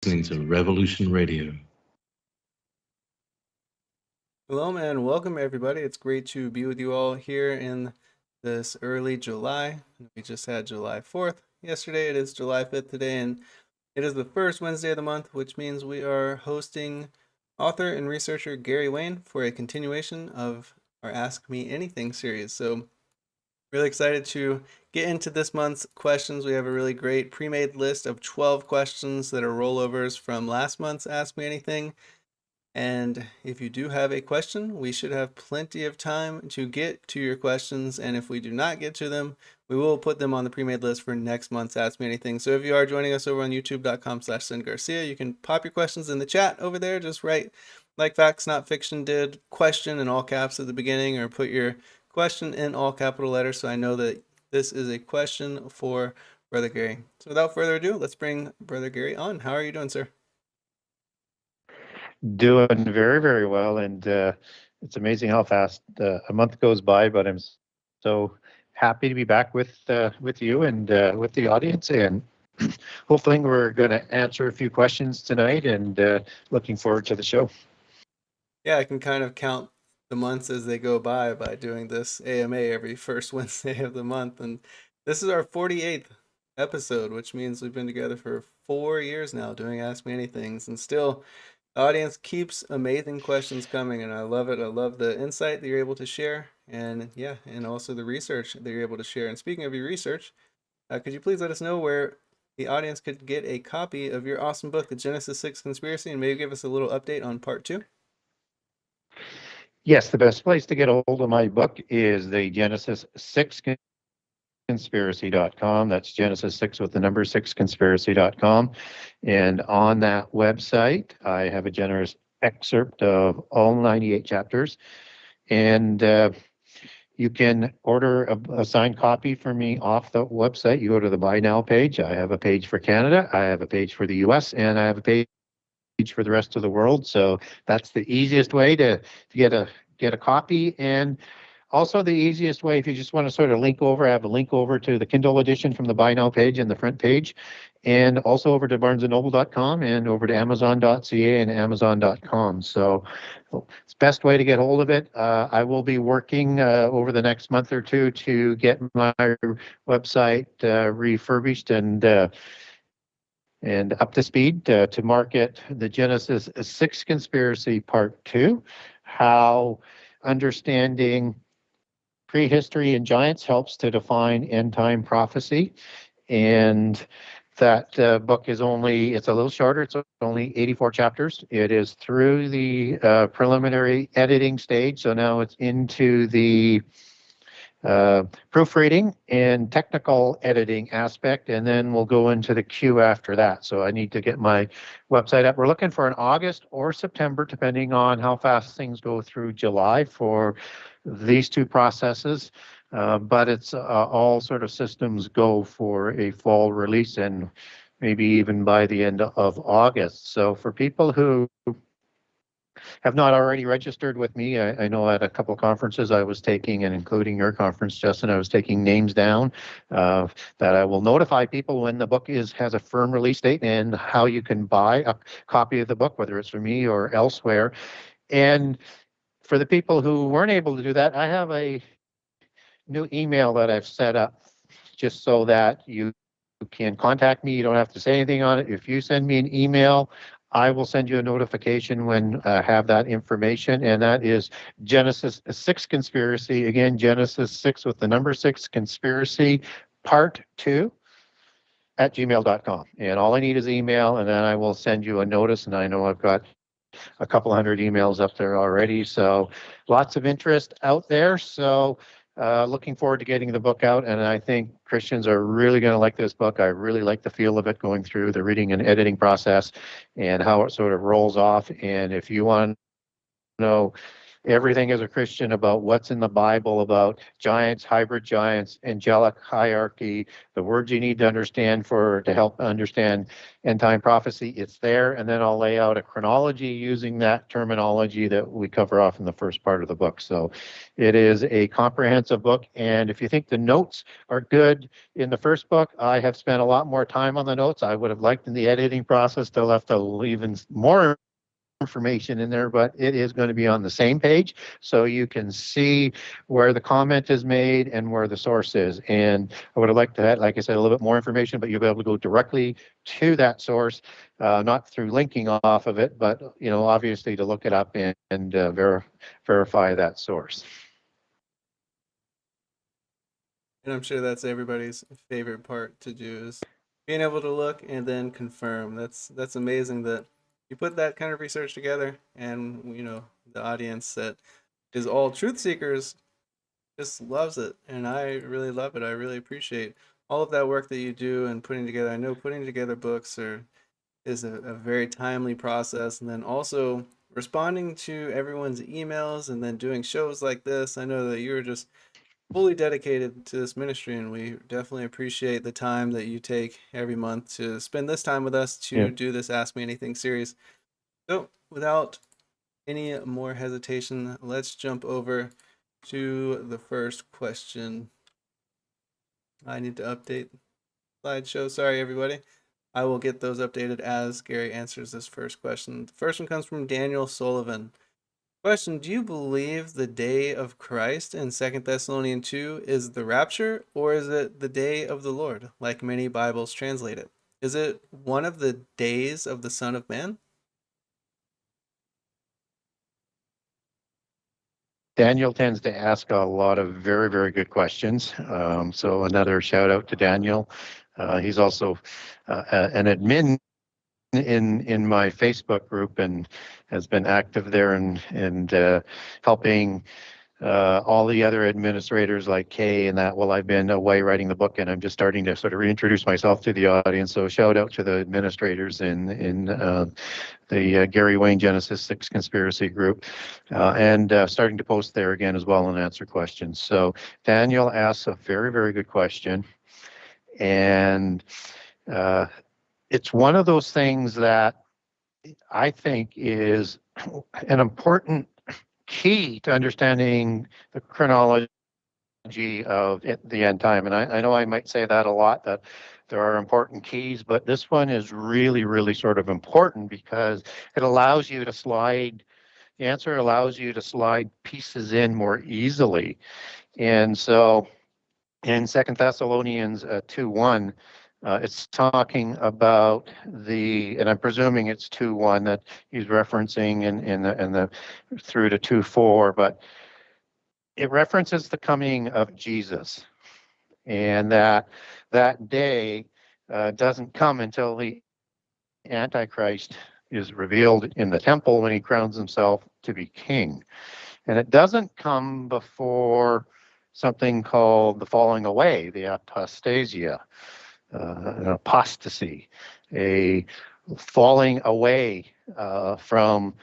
listening to Revolution Radio. Hello, and welcome everybody. It's great to be with you all here in this early July. We just had July 4th yesterday. It is July 5th today, and it is the first Wednesday of the month, which means we are hosting author and researcher Gary Wayne for a continuation of our Ask Me Anything series. So, really excited to get into this month's questions. We have a really great pre-made list of 12 questions that are rollovers from last month's Ask Me Anything. And if you do have a question, we should have plenty of time to get to your questions. And if we do not get to them, we will put them on the pre-made list for next month's Ask Me Anything. So if you are joining us over on youtube.com/SenGarcia, you can pop your questions in the chat over there. Just write, like Facts Not Fiction did, question in all caps at the beginning, or put your question in all capital letters so I know that this is a question for Brother Gary. So without further ado, let's bring Brother Gary on. How are you doing, sir? Doing very, very well, and it's amazing how fast a month goes by. But I'm so happy to be back with you and with the audience, and hopefully we're going to answer a few questions tonight. And looking forward to the show. Yeah, I can kind of count the months as they go by doing this AMA every first Wednesday of the month, and this is our 48th episode, which means we've been together for 4 years now doing Ask Me Anythings, and still. The audience keeps amazing questions coming, and I love it. I love the insight that you're able to share, and also the research that you're able to share. And speaking of your research, could you please let us know where the audience could get a copy of your awesome book, The Genesis 6 Conspiracy, and maybe give us a little update on part 2? Yes, the best place to get a hold of my book is the Genesis 6 conspiracy.com. That's Genesis 6 with the number 6 conspiracy.com. And on that website, I have a generous excerpt of all 98 chapters. And you can order a signed copy for me off the website. You go to the Buy Now page. I have a page for Canada, I have a page for the US, and I have a page for the rest of the world. So that's the easiest way to get a copy. And also, the easiest way, if you just want to sort of link over, I have a link over to the Kindle edition from the Buy Now page and the front page, and also over to barnesandnoble.com and over to amazon.ca and amazon.com. So it's the best way to get hold of it. I will be working over the next month or two to get my website refurbished and up to speed to market the Genesis 6 Conspiracy Part 2, how understanding prehistory and giants helps to define end-time prophecy. And that book is it's a little shorter. It's only 84 chapters. It is through the preliminary editing stage. So now it's into the proofreading and technical editing aspect, and then we'll go into the queue after that. So I need to get my website up. We're looking for an August or September, depending on how fast things go through July for these two processes. But it's all sort of systems go for a fall release, and maybe even by the end of August. So for people who have not already registered with me, I know at a couple of conferences I was taking, and including your conference, Justin, I was taking names down that I will notify people when the book has a firm release date and how you can buy a copy of the book, whether it's from me or elsewhere. And for the people who weren't able to do that, I have a new email that I've set up just so that you can contact me. You don't have to say anything on it. If you send me an email, I will send you a notification when I have that information, and that is Genesis 6 Conspiracy. Again, Genesis 6 with the number 6 Conspiracy Part 2 at gmail.com. And all I need is email, and then I will send you a notice. And I know I've got a couple hundred emails up there already, so lots of interest out there. So looking forward to getting the book out, and I think Christians are really going to like this book. I really like the feel of it going through the reading and editing process and how it sort of rolls off. And if you want to know everything as a Christian about what's in the Bible about giants, hybrid giants, angelic hierarchy, the words you need to understand to help understand end time prophecy. It's there, and then I'll lay out a chronology using that terminology that we cover off in the first part of the book. So it is a comprehensive book, and if you think the notes are good in the first book, I have spent a lot more time on the notes. I would have liked in the editing process to left even more information in there, but it is going to be on the same page, so you can see where the comment is made and where the source is. And I would have liked to have, like I said, a little bit more information, but you'll be able to go directly to that source, not through linking off of it, but obviously to look it up and verify that source. And I'm sure that's everybody's favorite part to do, is being able to look and then confirm. That's amazing that you put that kind of research together, and the audience that is all truth seekers just loves it, and I really love it. I really appreciate all of that work that you do and putting together. I know putting together books is a very timely process, and then also responding to everyone's emails and then doing shows like this. I know that you're just fully dedicated to this ministry, and we definitely appreciate the time that you take every month to spend this time with us to do this Ask Me Anything series. So without any more hesitation, let's jump over to the first question. I need to update the slideshow. Sorry, everybody. I will get those updated as Gary answers this first question. The first one comes from Daniel Sullivan. Question: do you believe the day of Christ in 2 Thessalonians 2 is the rapture, or is it the day of the Lord, like many Bibles translate it? Is it one of the days of the Son of Man? Daniel tends to ask a lot of very, very good questions. So another shout out to Daniel. He's also an admin in my Facebook group and has been active there and helping all the other administrators like Kay and that while I've been away writing the book, and I'm just starting to sort of reintroduce myself to the audience. So shout out to the administrators in the Gary Wayne Genesis 6 conspiracy group, and starting to post there again as well and answer questions. So Daniel asks a very, very good question, and it's one of those things that I think is an important key to understanding the chronology of the end time. And I know I might say that a lot, that there are important keys, but this one is really, really sort of important because it allows you to slide, the answer allows you to slide pieces in more easily. And so in 2 Thessalonians 2:1, it's talking about and I'm presuming it's 2:1 that he's referencing in the through to 2:4, but it references the coming of Jesus, and that day doesn't come until the Antichrist is revealed in the temple when he crowns himself to be king. And it doesn't come before something called the falling away, the apostasia, an apostasy, a falling away from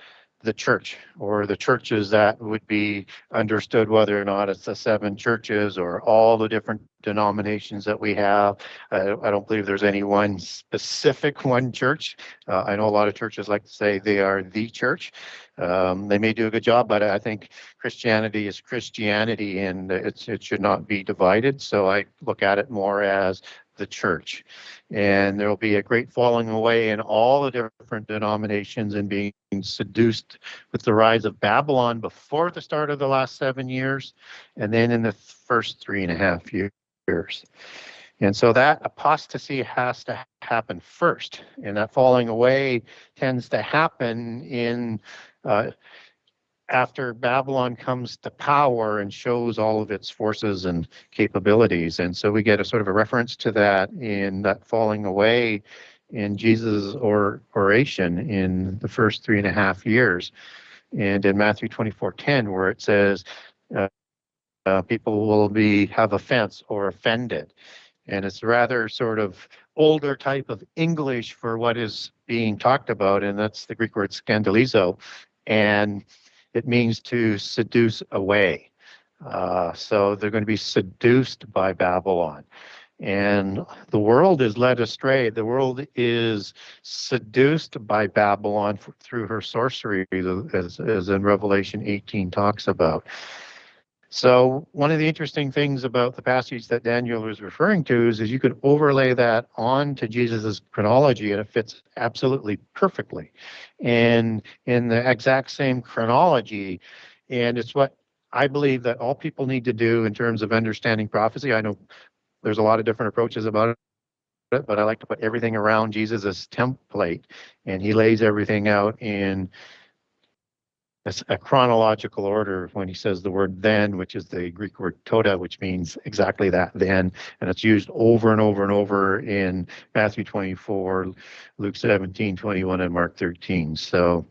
the church, or the churches that would be understood, whether or not it's the 7 churches or all the different denominations that we have. I don't believe there's any one specific one church. I know a lot of churches like to say they are the church. They may do a good job, but I think Christianity is Christianity, and it should not be divided. So I look at it more as the church, and there will be a great falling away in all the different denominations and being seduced with the rise of Babylon before the start of the last 7 years, and then in the first 3.5 years. And so that apostasy has to happen first, and that falling away tends to happen in after Babylon comes to power and shows all of its forces and capabilities. And so we get a sort of a reference to that in that falling away in Jesus' oration in the first 3.5 years. And in Matthew 24:10, where it says, people will have offense or offended. And it's rather sort of older type of English for what is being talked about, and that's the Greek word scandalizo. And it means to seduce away. So they're going to be seduced by Babylon. And the world is led astray. The world is seduced by Babylon through her sorcery, as in Revelation 18 talks about. So one of the interesting things about the passage that Daniel was referring to is you could overlay that onto Jesus's chronology, and it fits absolutely perfectly. And in the exact same chronology, and it's what I believe that all people need to do in terms of understanding prophecy. I know there's a lot of different approaches about it, but I like to put everything around Jesus' template, and he lays everything out in a chronological order when he says the word then, which is the Greek word tota, which means exactly that, then, and it's used over and over and over in Matthew 24, Luke 17, 21, and Mark 13. So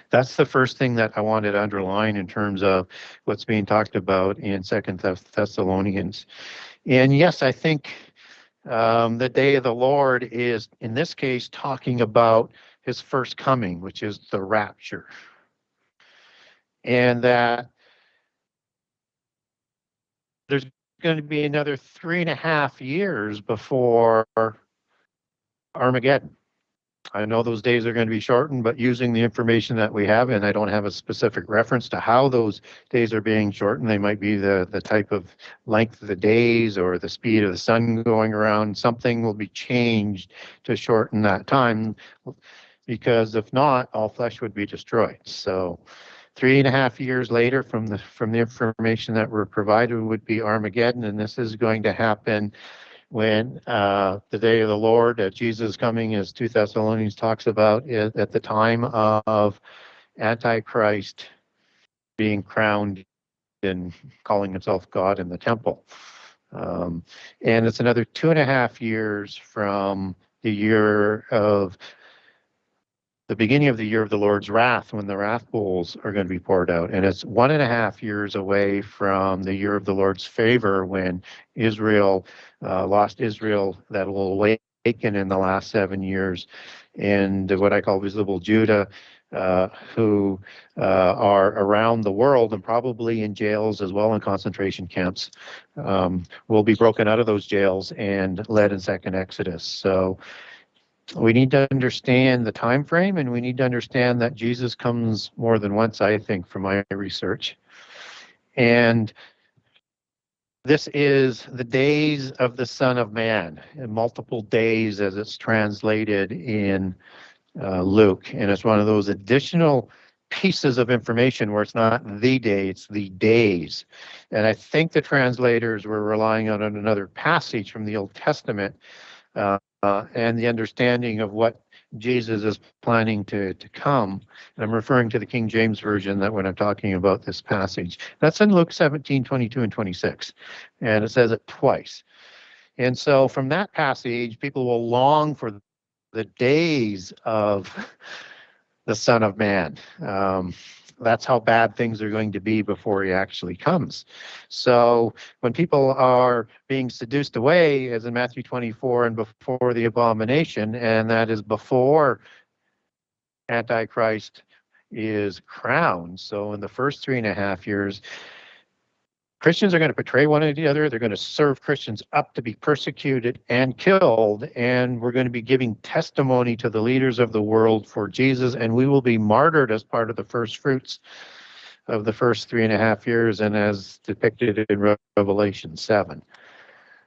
that's the first thing that I wanted to underline in terms of what's being talked about in Second Thessalonians. And yes, I think the day of the Lord is, in this case, talking about his first coming, which is the rapture. And that there's going to be another 3.5 years before Armageddon. I know those days are going to be shortened, but using the information that we have, and I don't have a specific reference to how those days are being shortened, they might be the type of length of the days or the speed of the sun going around. Something will be changed to shorten that time, because if not, all flesh would be destroyed. So 3.5 years later from the information that we're provided would be Armageddon, and this is going to happen when the day of the Lord, Jesus coming, as 2 Thessalonians talks about, is at the time of Antichrist being crowned and calling himself God in the temple. And it's another 2.5 years from the beginning of the year of the Lord's wrath, when the wrath bowls are going to be poured out. And it's 1.5 years away from the year of the Lord's favor, when Israel, lost Israel, that will awaken in the last 7 years, and what I call visible Judah, who are around the world and probably in jails as well, in concentration camps, will be broken out of those jails and led in second Exodus. So we need to understand the time frame, and we need to understand that Jesus comes more than once, I think, from my research. And this is the days of the Son of Man, and multiple days as it's translated in Luke. And it's one of those additional pieces of information where it's not the day, it's the days. And I think the translators were relying on another passage from the Old Testament, and the understanding of what Jesus is planning to come. And I'm referring to the King James Version that when I'm talking about this passage. That's in Luke 17, 22, and 26. And it says it twice. And so from that passage, people will long for the days of the Son of Man. That's how bad things are going to be before he actually comes. So when people are being seduced away, as in Matthew 24, and before the abomination, and that is before Antichrist is crowned. So in the first 3.5 years, Christians are going to betray one another. They're going to serve Christians up to be persecuted and killed. And we're going to be giving testimony to the leaders of the world for Jesus. And we will be martyred as part of the first fruits of the first 3.5 years, and as depicted in Revelation 7.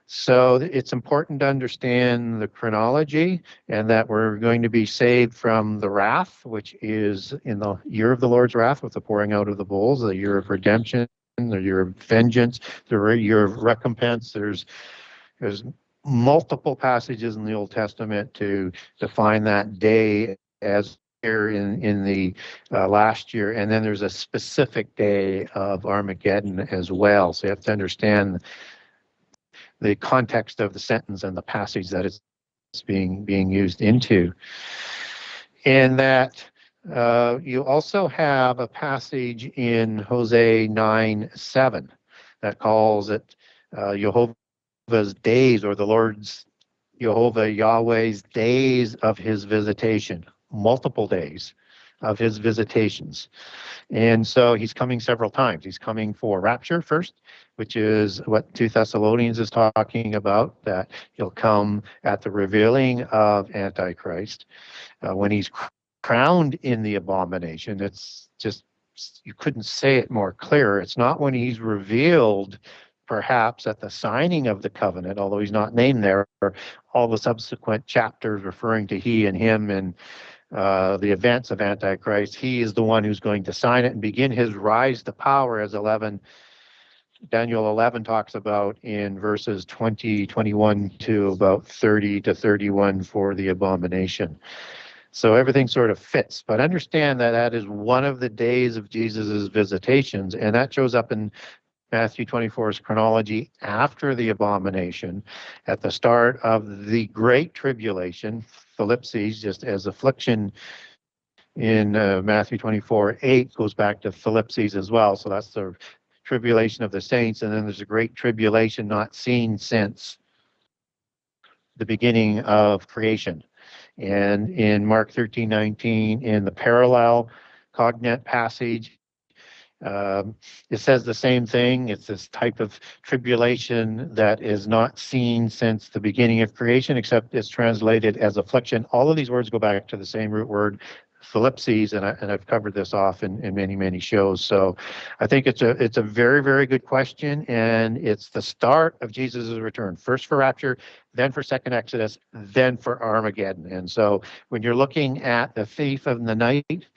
So it's important to understand the chronology, and that we're going to be saved from the wrath, which is in the year of the Lord's wrath with the pouring out of the bowls, the year of redemption, the year of vengeance, the year of recompense. There's multiple passages in the Old Testament to define that day as here in the last year, and then there's a specific day of Armageddon as well. So you have to understand the context of the sentence and the passage that it's being used into. And that you also have a passage in Hosea 9:7 that calls it Jehovah's days, or the Lord's Yahweh's days of his visitation, multiple days of his visitations. And so he's coming several times. He's coming for rapture first, which is what 2 Thessalonians is talking about, that he'll come at the revealing of Antichrist. When he's crowned in the abomination, it's just, you couldn't say it more clear. It's not when he's revealed, perhaps at the signing of the covenant, although he's not named there, or all the subsequent chapters referring to he and him and the events of Antichrist. He is the one who's going to sign it and begin his rise to power, as Daniel 11 talks about in verses 20, 21 to about 30 to 31 for the abomination. So everything sort of fits, but understand that that is one of the days of Jesus's visitations, and that shows up in Matthew 24's chronology after the abomination, at the start of the Great Tribulation, Thalipses, just as affliction in Matthew 24:8 goes back to Thalipses as well. So that's the tribulation of the saints, and then there's a Great Tribulation not seen since the beginning of creation. And in Mark 13:19, in the parallel cognate passage, it says the same thing. It's this type of tribulation that is not seen since the beginning of creation, except it's translated as affliction. All of these words go back to the same root word, Thalipses, and I've covered this off in many, many shows. So I think it's a very, very good question, and it's the start of Jesus' return. First for rapture, then for second Exodus, then for Armageddon. And so when you're looking at the thief in the night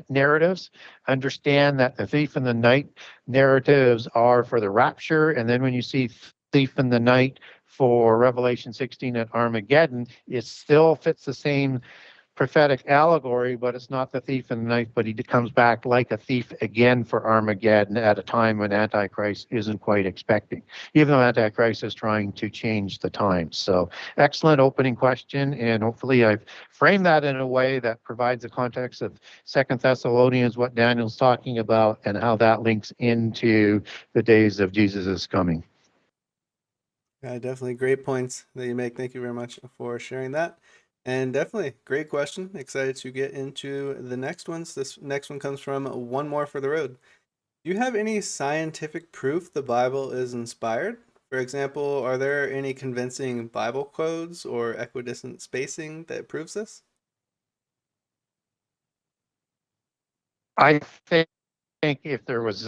narratives, understand that the thief in the night narratives are for the rapture, and then when you see thief in the night for Revelation 16 at Armageddon, it still fits the same prophetic allegory, but it's not the thief in the night, but he comes back like a thief again for Armageddon at a time when Antichrist isn't quite expecting, even though Antichrist is trying to change the times. So excellent opening question, and hopefully I've framed that in a way that provides the context of 2 Thessalonians, what Daniel's talking about, and how that links into the days of Jesus' coming. Yeah, definitely great points that you make. Thank you very much for sharing that. And definitely great question. Excited to get into the next ones. This next one comes from One More for the Road. Do you have any scientific proof the Bible is inspired? For example, are there any convincing Bible codes or equidistant spacing that proves this? I think if there was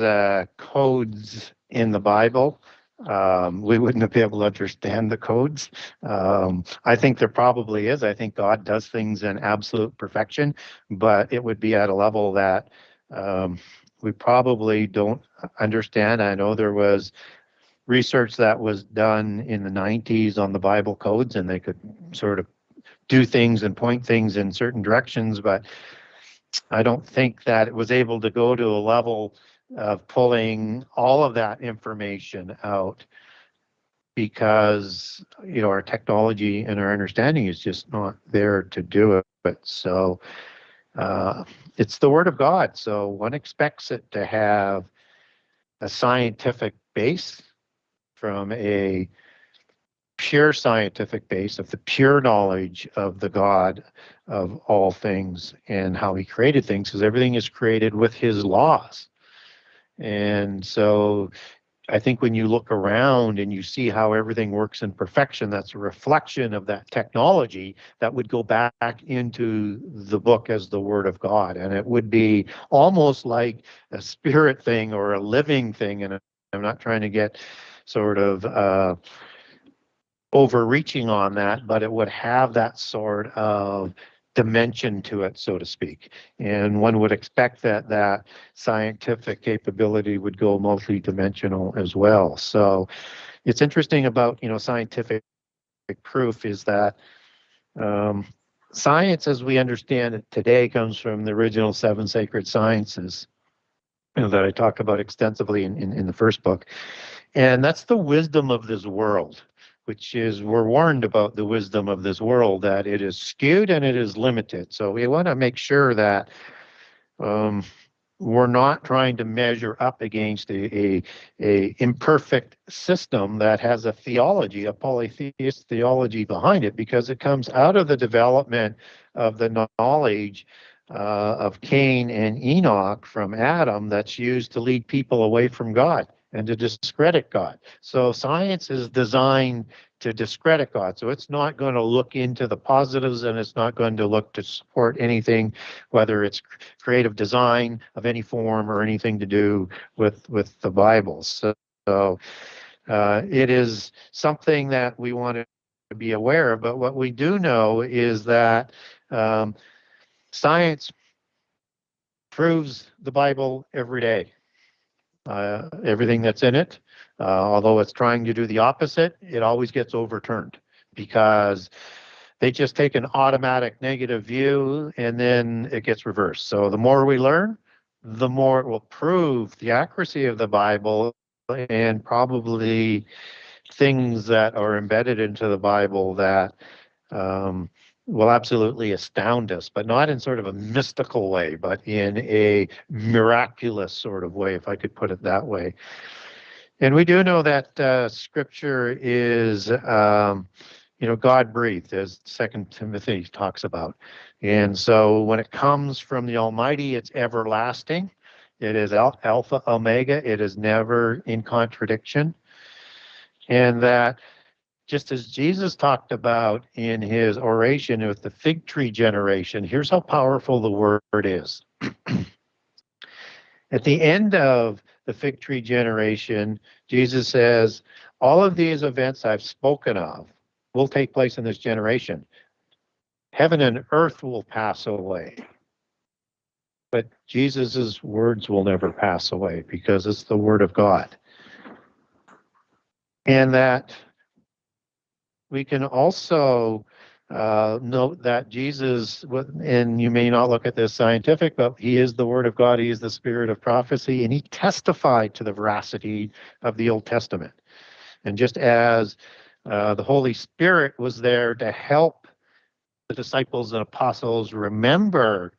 codes in the Bible, we wouldn't be able to understand the codes. I think there probably is. I think God does things in absolute perfection, but it would be at a level that we probably don't understand. I know there was research that was done in the 90s on the Bible codes, and they could sort of do things and point things in certain directions, but I don't think that it was able to go to a level of pulling all of that information out, because our technology and our understanding is just not there to do it. So it's the Word of God, so one expects it to have a scientific base, from a pure scientific base of the pure knowledge of the God of all things and how he created things, because everything is created with his laws. And so I think when you look around and you see how everything works in perfection, that's a reflection of that technology that would go back into the book as the Word of God. And it would be almost like a spirit thing or a living thing. And I'm not trying to get sort of overreaching on that, but it would have that sort of dimension to it, so to speak. And one would expect that that scientific capability would go multi-dimensional as well. So it's interesting about scientific proof is that science as we understand it today comes from the original 7 sacred sciences that I talk about extensively in the first book. And that's the wisdom of this world, which is, we're warned about the wisdom of this world, that it is skewed and it is limited. So we want to make sure that we're not trying to measure up against a imperfect system that has a theology, a polytheist theology behind it, because it comes out of the development of the knowledge of Cain and Enoch from Adam that's used to lead people away from God and to discredit God. So science is designed to discredit God. So it's not going to look into the positives, and it's not going to look to support anything, whether it's creative design of any form or anything to do with the Bible. So it is something that we want to be aware of. But what we do know is that science proves the Bible every day. Everything that's in it, although it's trying to do the opposite, it always gets overturned because they just take an automatic negative view and then it gets reversed. So the more we learn, the more it will prove the accuracy of the Bible, and probably things that are embedded into the Bible that will absolutely astound us, but not in sort of a mystical way, but in a miraculous sort of way, if I could put it that way. And we do know that Scripture is, God breathed, as 2 Timothy talks about. And so when it comes from the Almighty, it's everlasting. It is Alpha, Omega. It is never in contradiction. And that just as Jesus talked about in his oration with the fig tree generation, here's how powerful the word is. At the end of the fig tree generation, Jesus says, all of these events I've spoken of will take place in this generation. Heaven and earth will pass away, but Jesus's words will never pass away because it's the word of God. And that we can also note that Jesus, and you may not look at this scientific, but he is the Word of God. He is the Spirit of prophecy, and he testified to the veracity of the Old Testament. And just as the Holy Spirit was there to help the disciples and apostles remember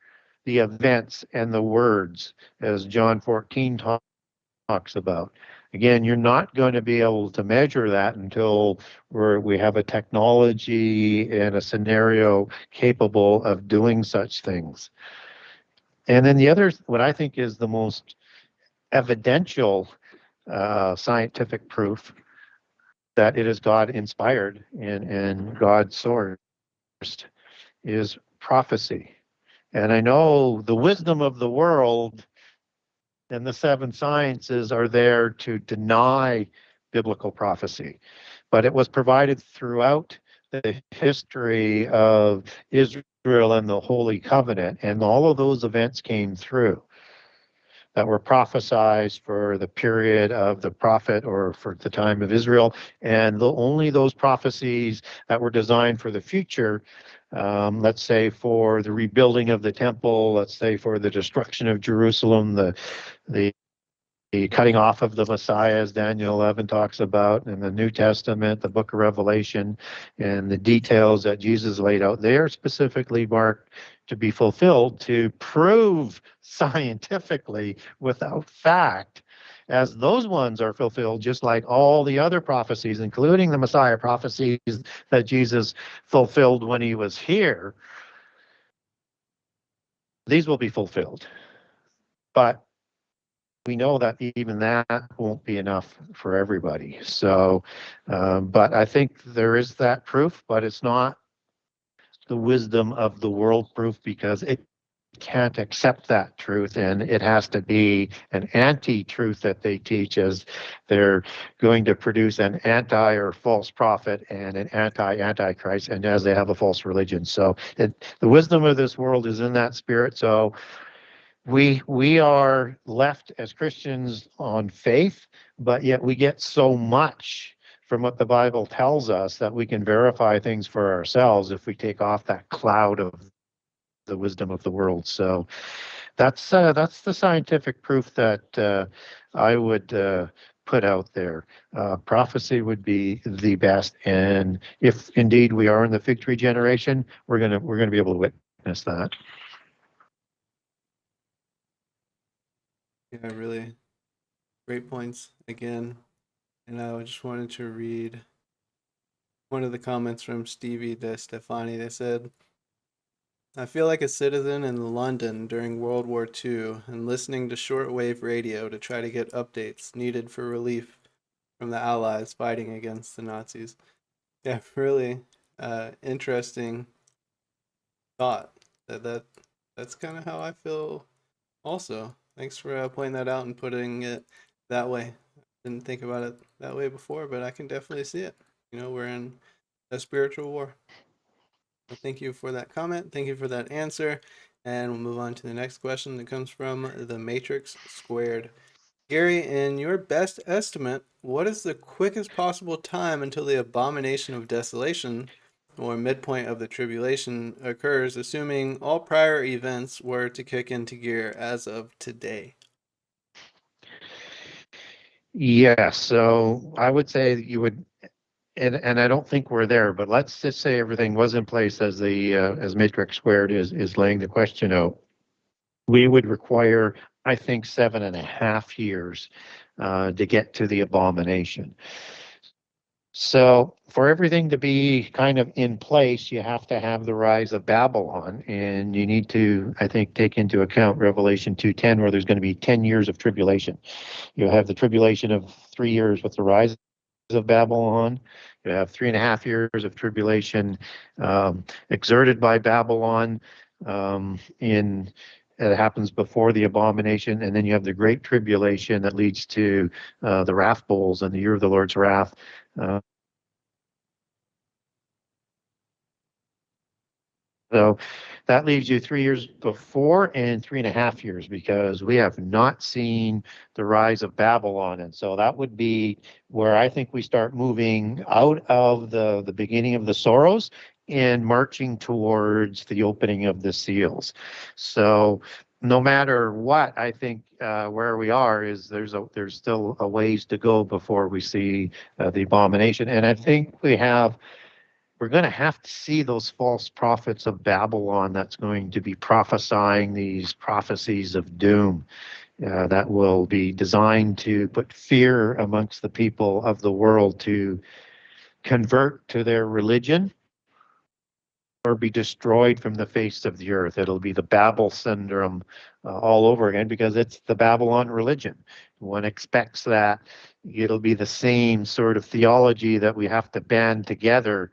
the events and the words, as John 14 talks about. Again, you're not going to be able to measure that until we have a technology and a scenario capable of doing such things. And then the other, what I think is the most evidential scientific proof that it is God inspired and God sourced is prophecy. And I know the wisdom of the world and the seven sciences are there to deny biblical prophecy. But it was provided throughout the history of Israel and the Holy Covenant, and all of those events came through that were prophesied for the period of the prophet or for the time of Israel, and only those prophecies that were designed for the future, let's say for the rebuilding of the temple, let's say for the destruction of Jerusalem, the cutting off of the Messiah, as Daniel 11 talks about, in the New Testament, the book of Revelation, and the details that Jesus laid out, they are specifically marked to be fulfilled to prove scientifically without fact, as those ones are fulfilled, just like all the other prophecies, including the Messiah prophecies that Jesus fulfilled when he was here. These will be fulfilled. But we know that even that won't be enough for everybody. So, but I think there is that proof, but it's not the wisdom of the world proof, because it can't accept that truth, and it has to be an anti-truth that they teach, as they're going to produce an anti or false prophet and an antichrist, and as they have a false religion. So the wisdom of this world is in that spirit. So we are left as Christians on faith, but yet we get so much from what the Bible tells us that we can verify things for ourselves if we take off that cloud of the wisdom of the world. So that's the scientific proof that I would put out there. Prophecy would be the best, and if indeed we are in the fig tree generation, we're gonna be able to witness that. Yeah, really great points again. And I just wanted to read one of the comments from Stevie De Stefani. They said, I feel like a citizen in London during World War II and listening to shortwave radio to try to get updates needed for relief from the Allies fighting against the Nazis. Yeah, really interesting thought. That's kind of how I feel also. Thanks for pointing that out and putting it that way. Didn't think about it that way before, but I can definitely see it. We're in a spiritual war. So thank you for that comment. Thank you for that answer. And we'll move on to the next question that comes from the Matrix Squared. Gary, in your best estimate, what is the quickest possible time until the abomination of desolation or midpoint of the tribulation occurs, assuming all prior events were to kick into gear as of today? Yes, so I would say that you would, and I don't think we're there, but let's just say everything was in place as the as Matrix Squared is laying the question out. We would require, I think, 7.5 years to get to the abomination. So for everything to be kind of in place, you have to have the rise of Babylon, and you need to, I think, take into account Revelation 2:10, where there's going to be 10 years of tribulation. You have the tribulation of 3 years with the rise of Babylon. You have 3.5 years of tribulation exerted by Babylon in it happens before the abomination, and then you have the great tribulation that leads to the wrath bowls and the year of the Lord's wrath. So that leaves you 3 years before and 3.5 years, because we have not seen the rise of Babylon. And so that would be where I think we start moving out of the beginning of the sorrows and marching towards the opening of the seals. So no matter what, I think where we are is there's still a ways to go before we see the abomination. And I think we're going to have to see those false prophets of Babylon that's going to be prophesying these prophecies of doom that will be designed to put fear amongst the people of the world to convert to their religion or be destroyed from the face of the earth. It'll be the Babel syndrome all over again, because it's the Babylon religion. One expects that it'll be the same sort of theology that we have to band together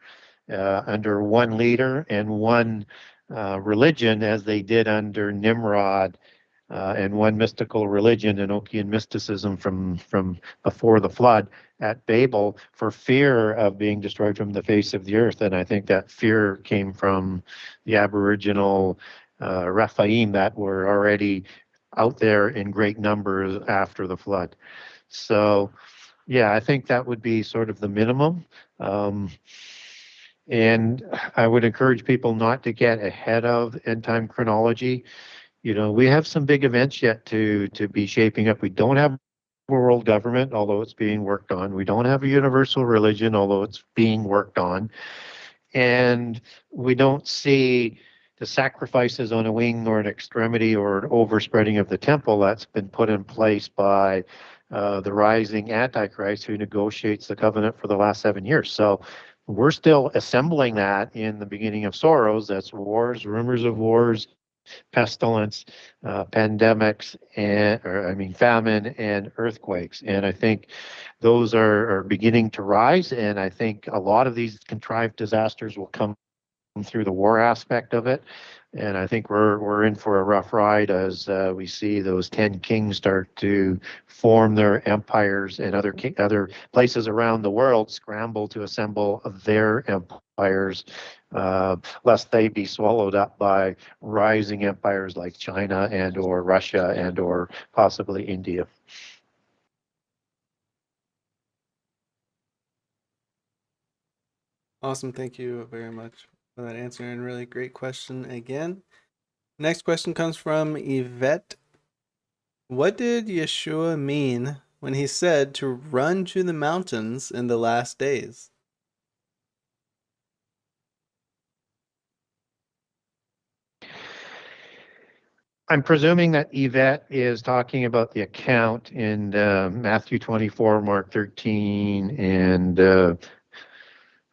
under one leader and one religion, as they did under Nimrod and one mystical religion, Enochian mysticism from before the flood at Babel, for fear of being destroyed from the face of the earth. And I think that fear came from the Aboriginal Rephaim that were already out there in great numbers after the flood. So yeah, I think that would be sort of the minimum. And I would encourage people not to get ahead of end time chronology. We have some big events yet to be shaping up. We don't have a world government, although it's being worked on. We don't have a universal religion, although it's being worked on. And we don't see the sacrifices on a wing or an extremity or an overspreading of the temple that's been put in place by the rising Antichrist, who negotiates the covenant for the last 7 years. So we're still assembling that in the beginning of sorrows. That's wars, rumors of wars, pestilence, pandemics, famine and earthquakes. And I think those are beginning to rise. And I think a lot of these contrived disasters will come through the war aspect of it. And I think we're in for a rough ride as we see those 10 kings start to form their empires, and other places around the world scramble to assemble their empires, lest they be swallowed up by rising empires like China and or Russia and or possibly India. Awesome. Thank you very much for that answer, and really great question again. Next question comes from Yvette. What did Yeshua mean when he said to run to the mountains in the last days? I'm presuming that Yvette is talking about the account in Matthew 24, Mark 13, and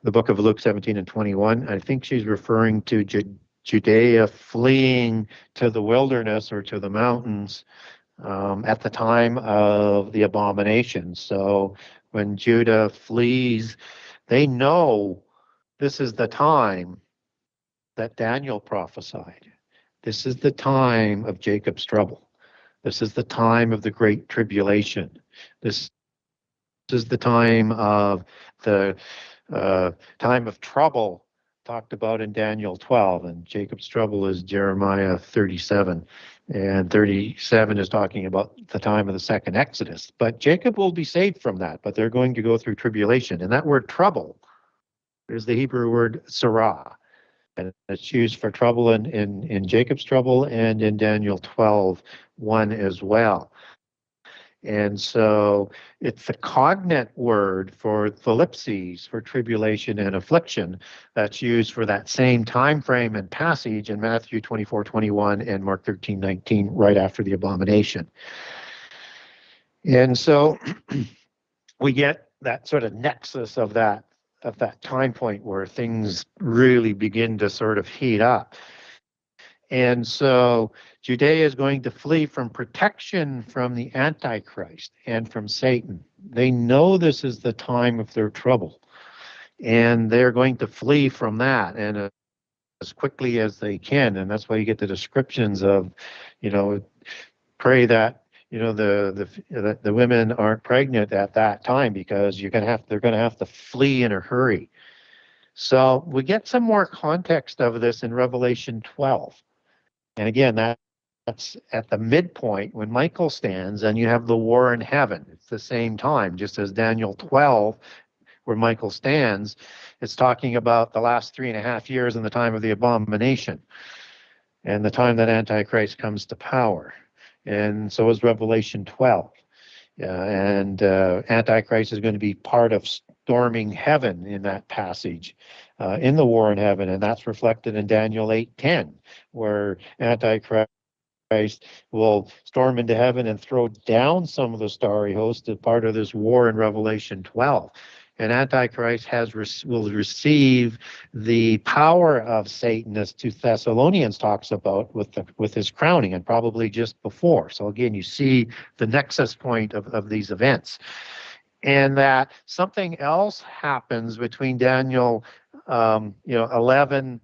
the book of Luke 17 and 21. I think she's referring to Judea fleeing to the wilderness or to the mountains at the time of the abomination. So when Judah flees, they know this is the time that Daniel prophesied. This is the time of Jacob's trouble. This is the time of the great tribulation. This is the time of the time of trouble talked about in Daniel 12, and Jacob's trouble is Jeremiah 37, and 37 is talking about the time of the second Exodus. But Jacob will be saved from that, but they're going to go through tribulation. And that word trouble is the Hebrew word sarah, and it's used for trouble in Jacob's trouble and in Daniel 12:1 as well. And so it's the cognate word for thalipses, for tribulation and affliction, that's used for that same time frame and passage in Matthew 24:21 and Mark 13:19, right after the abomination. And so we get that sort of nexus of that time point where things really begin to sort of heat up. And so Judea is going to flee from protection from the Antichrist and from Satan. They know this is the time of their trouble, and they're going to flee from that and as quickly as they can. And that's why you get the descriptions of, pray that the women aren't pregnant at that time, because they're going to have to flee in a hurry. So we get some more context of this in Revelation 12. And again, that's at the midpoint when Michael stands, and you have the war in heaven. It's the same time, just as Daniel 12, where Michael stands, it's talking about the last 3.5 years in the time of the abomination and the time that Antichrist comes to power. And so is Revelation 12. And Antichrist is going to be part of storming heaven in that passage, in the war in heaven, and that's reflected in Daniel 8:10, where Antichrist will storm into heaven and throw down some of the starry host as part of this war in Revelation 12. And Antichrist will receive the power of Satan, as 2 Thessalonians talks about with his crowning, and probably just before. So again, you see the nexus point of these events. And that something else happens between Daniel 11,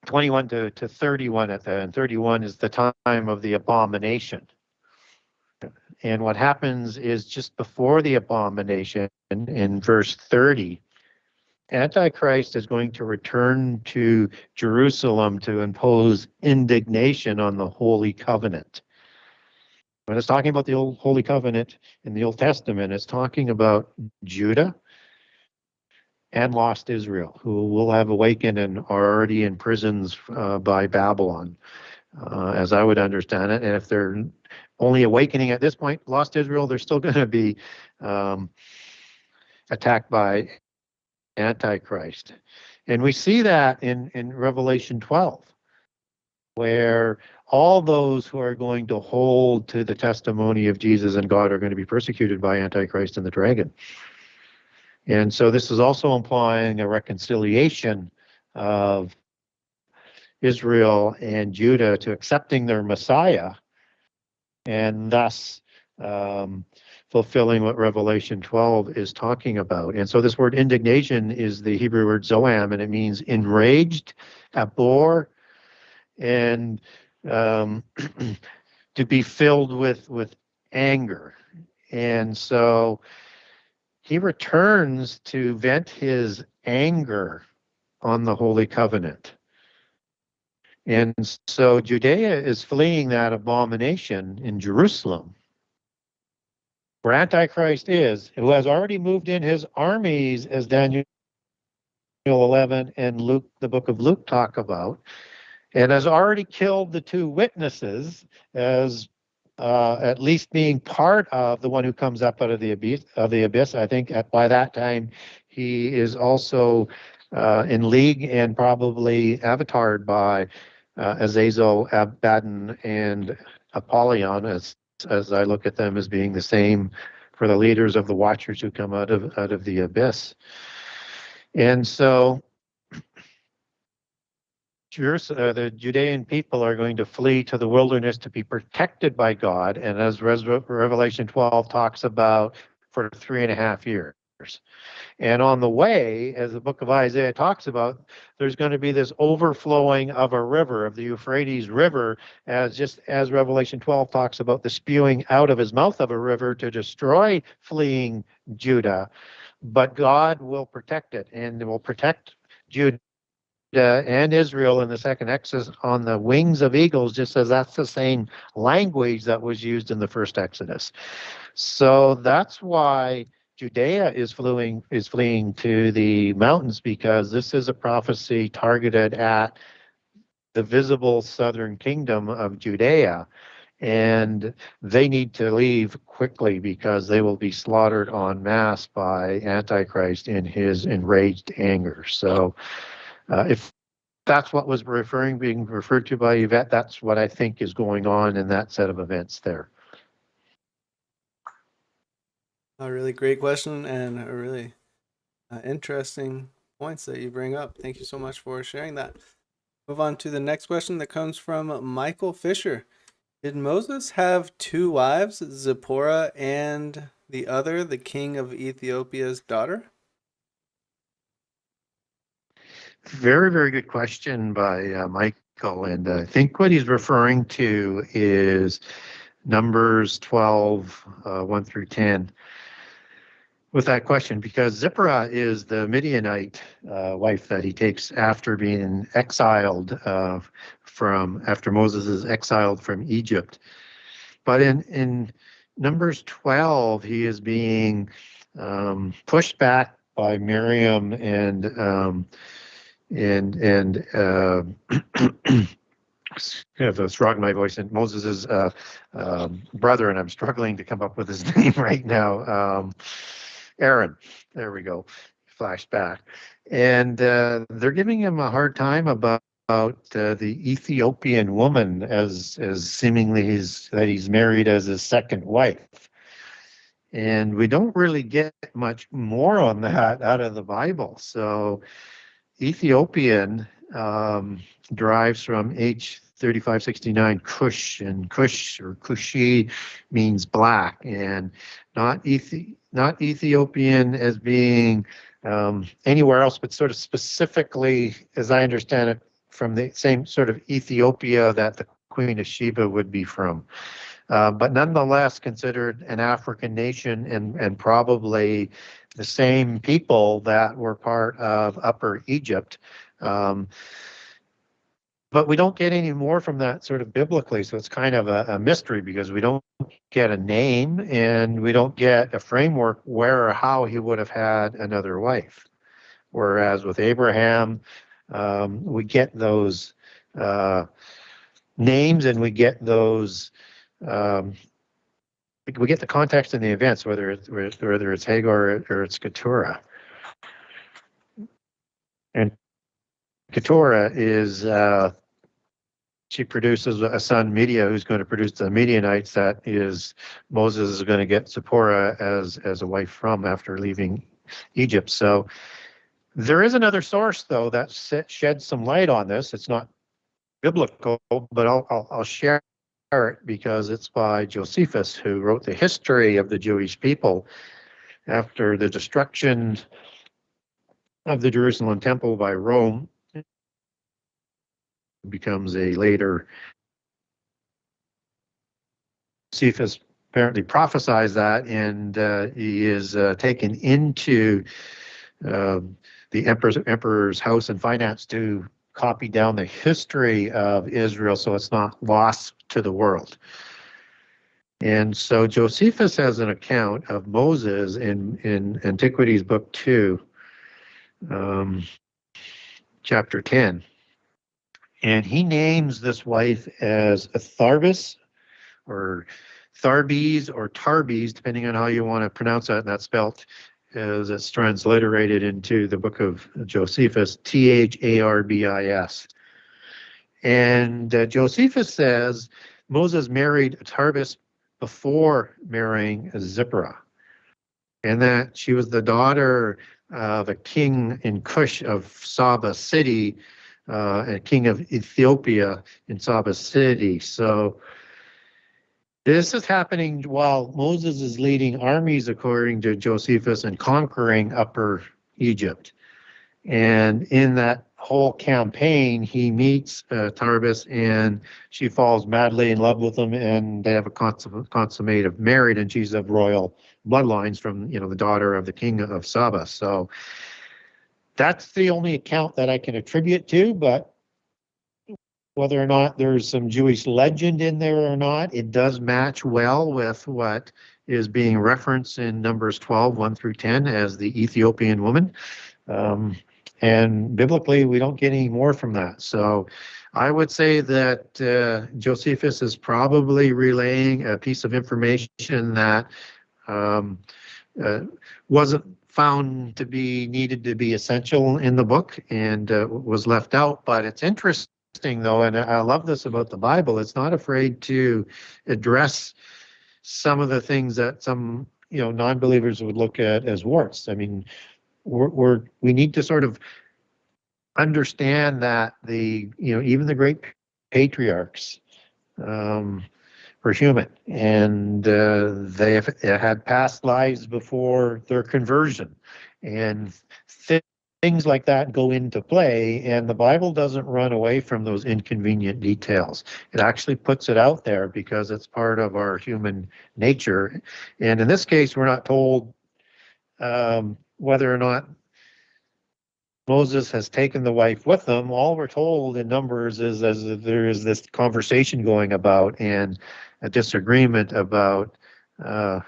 21 to 31 and 31 is the time of the abomination. And what happens is just before the abomination, in verse 30, Antichrist is going to return to Jerusalem to impose indignation on the Holy Covenant. When it's talking about the old Holy Covenant in the Old Testament, it's talking about Judah and lost Israel, who will have awakened and are already in prisons by Babylon, as I would understand it. And if they're only awakening at this point, lost Israel, they're still going to be attacked by Antichrist. And we see that in Revelation 12, where all those who are going to hold to the testimony of Jesus and God are going to be persecuted by Antichrist and the dragon. And so this is also implying a reconciliation of Israel and Judah to accepting their Messiah, and thus fulfilling what Revelation 12 is talking about. And so this word indignation is the Hebrew word zoam, and it means enraged, abhor, and to be filled with anger. And so he returns to vent his anger on the Holy Covenant. And so Judea is fleeing that abomination in Jerusalem, where Antichrist is, who has already moved in his armies, as Daniel 11 and Luke, the book of Luke, talk about, and has already killed the 2 witnesses, as at least being part of the one who comes up out of the abyss. I think by that time he is also in league and probably avatared by Azazel, Abaddon, and Apollyon, as I look at them as being the same for the leaders of the Watchers who come out of the abyss. And so the Judean people are going to flee to the wilderness to be protected by God, and as Revelation 12 talks about, for 3.5 years. And on the way, as the book of Isaiah talks about, there's going to be this overflowing of a river, of the Euphrates River, just as Revelation 12 talks about the spewing out of his mouth of a river to destroy fleeing Judah. But God will protect it, and will protect Judah and Israel in the second Exodus on the wings of eagles, just as that's the same language that was used in the first Exodus. So that's why Judea is fleeing to the mountains, because this is a prophecy targeted at the visible southern kingdom of Judea, and they need to leave quickly because they will be slaughtered en masse by Antichrist in his enraged anger. So if that's what was being referred to by Yvette, that's what I think is going on in that set of events there. A really great question and a really interesting points that you bring up. Thank you so much for sharing that. Move on to the next question that comes from Michael Fisher. Did Moses have 2 wives, Zipporah and the other, the king of Ethiopia's daughter? Very, very good question by Michael. And I think what he's referring to is Numbers 12, 1 through 10. With that question, because Zipporah is the Midianite wife that he takes after being exiled after Moses is exiled from Egypt. But in Numbers 12, he is being pushed back by Miriam and I have a frog in my voice, and Moses's brother, and I'm struggling to come up with his name right now. Aaron, there we go, flashback. And they're giving him a hard time about the Ethiopian woman as seemingly he's married as his second wife. And we don't really get much more on that out of the Bible. So Ethiopian derives from H3569 Cush, and Cush or Cushi means black, and not Ethiopian as being anywhere else, but sort of specifically, as I understand it, from the same sort of Ethiopia that the Queen of Sheba would be from. But nonetheless considered an African nation, and probably the same people that were part of Upper Egypt. But we don't get any more from that sort of biblically, so it's kind of a mystery, because we don't get a name and we don't get a framework where or how he would have had another wife. Whereas with Abraham, we get those names, and we get those we get the context in the events, whether it's Hagar or it's Keturah. And Keturah is she produces a son, Media, who's going to produce the Midianites that Moses is going to get Zipporah as a wife from after leaving Egypt. So there is another source, though, that sheds some light on this. It's not biblical, but I'll share it because it's by Josephus, who wrote the history of the Jewish people after the destruction of the Jerusalem temple by Rome. Becomes a later, Josephus apparently prophesies that, and he is taken into the emperor's house and financed to copy down the history of Israel so it's not lost to the world. And so Josephus has an account of Moses in Antiquities Book 2, chapter 10. And he names this wife as Atharbis, or Tharbes, or Tarbes, depending on how you want to pronounce that, and that's spelt as it's transliterated into the book of Josephus, Tharbis. And Josephus says Moses married Tarbes before marrying Zipporah, and that she was the daughter of a king in Cush of Saba city, and king of Ethiopia in Saba city. So this is happening while Moses is leading armies, according to Josephus, and conquering Upper Egypt. And in that whole campaign, he meets Tarbis, and she falls madly in love with him, and they have a consummative marriage, and she's of royal bloodlines from, the daughter of the king of Saba. So that's the only account that I can attribute to, but whether or not there's some Jewish legend in there or not, it does match well with what is being referenced in Numbers 12, 1 through 10 as the Ethiopian woman. And biblically, we don't get any more from that. So I would say that Josephus is probably relaying a piece of information that wasn't found to be needed to be essential in the book and was left out. But it's interesting, though, and I love this about the Bible. It's not afraid to address some of the things that some non-believers would look at as warts. I mean, we need to sort of understand that even the great patriarchs were human, and they have had past lives before their conversion, and things like that go into play, and the Bible doesn't run away from those inconvenient details. It actually puts it out there because it's part of our human nature. And in this case, we're not told whether or not Moses has taken the wife with him. All we're told in Numbers is there is this conversation going about and a disagreement about the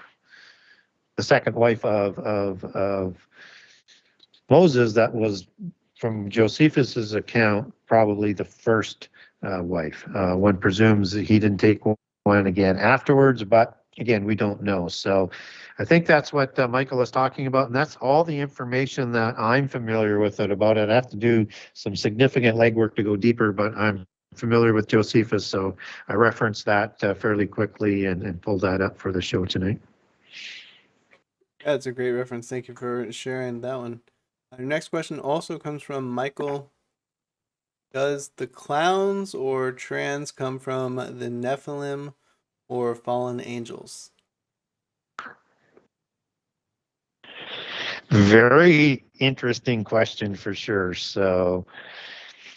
second wife of Moses that was, from Josephus's account, probably the first wife. One presumes that he didn't take one again afterwards, but again, we don't know. So I think that's what Michael is talking about, and that's all the information that I'm familiar with about it. I have to do some significant legwork to go deeper, but I'm familiar with Josephus, so I referenced that fairly quickly and pulled that up for the show tonight. That's a great reference. Thank you for sharing that one. Our next question also comes from Michael. Does the clowns or trans come from the Nephilim or fallen angels? Very interesting question for sure. So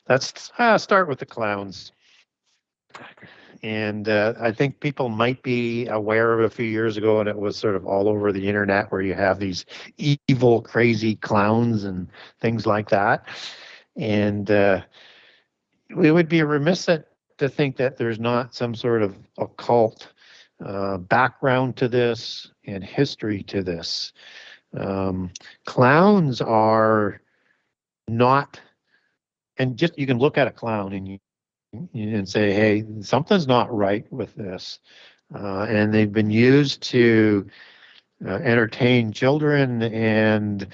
let's start with the clowns. And I think people might be aware of a few years ago, and it was sort of all over the internet, where you have these evil, crazy clowns and things like that. And we would be remiss to think that there's not some sort of occult background to this and history to this. Clowns are not, and just you can look at a clown and say, hey, something's not right with this. And they've been used to entertain children, and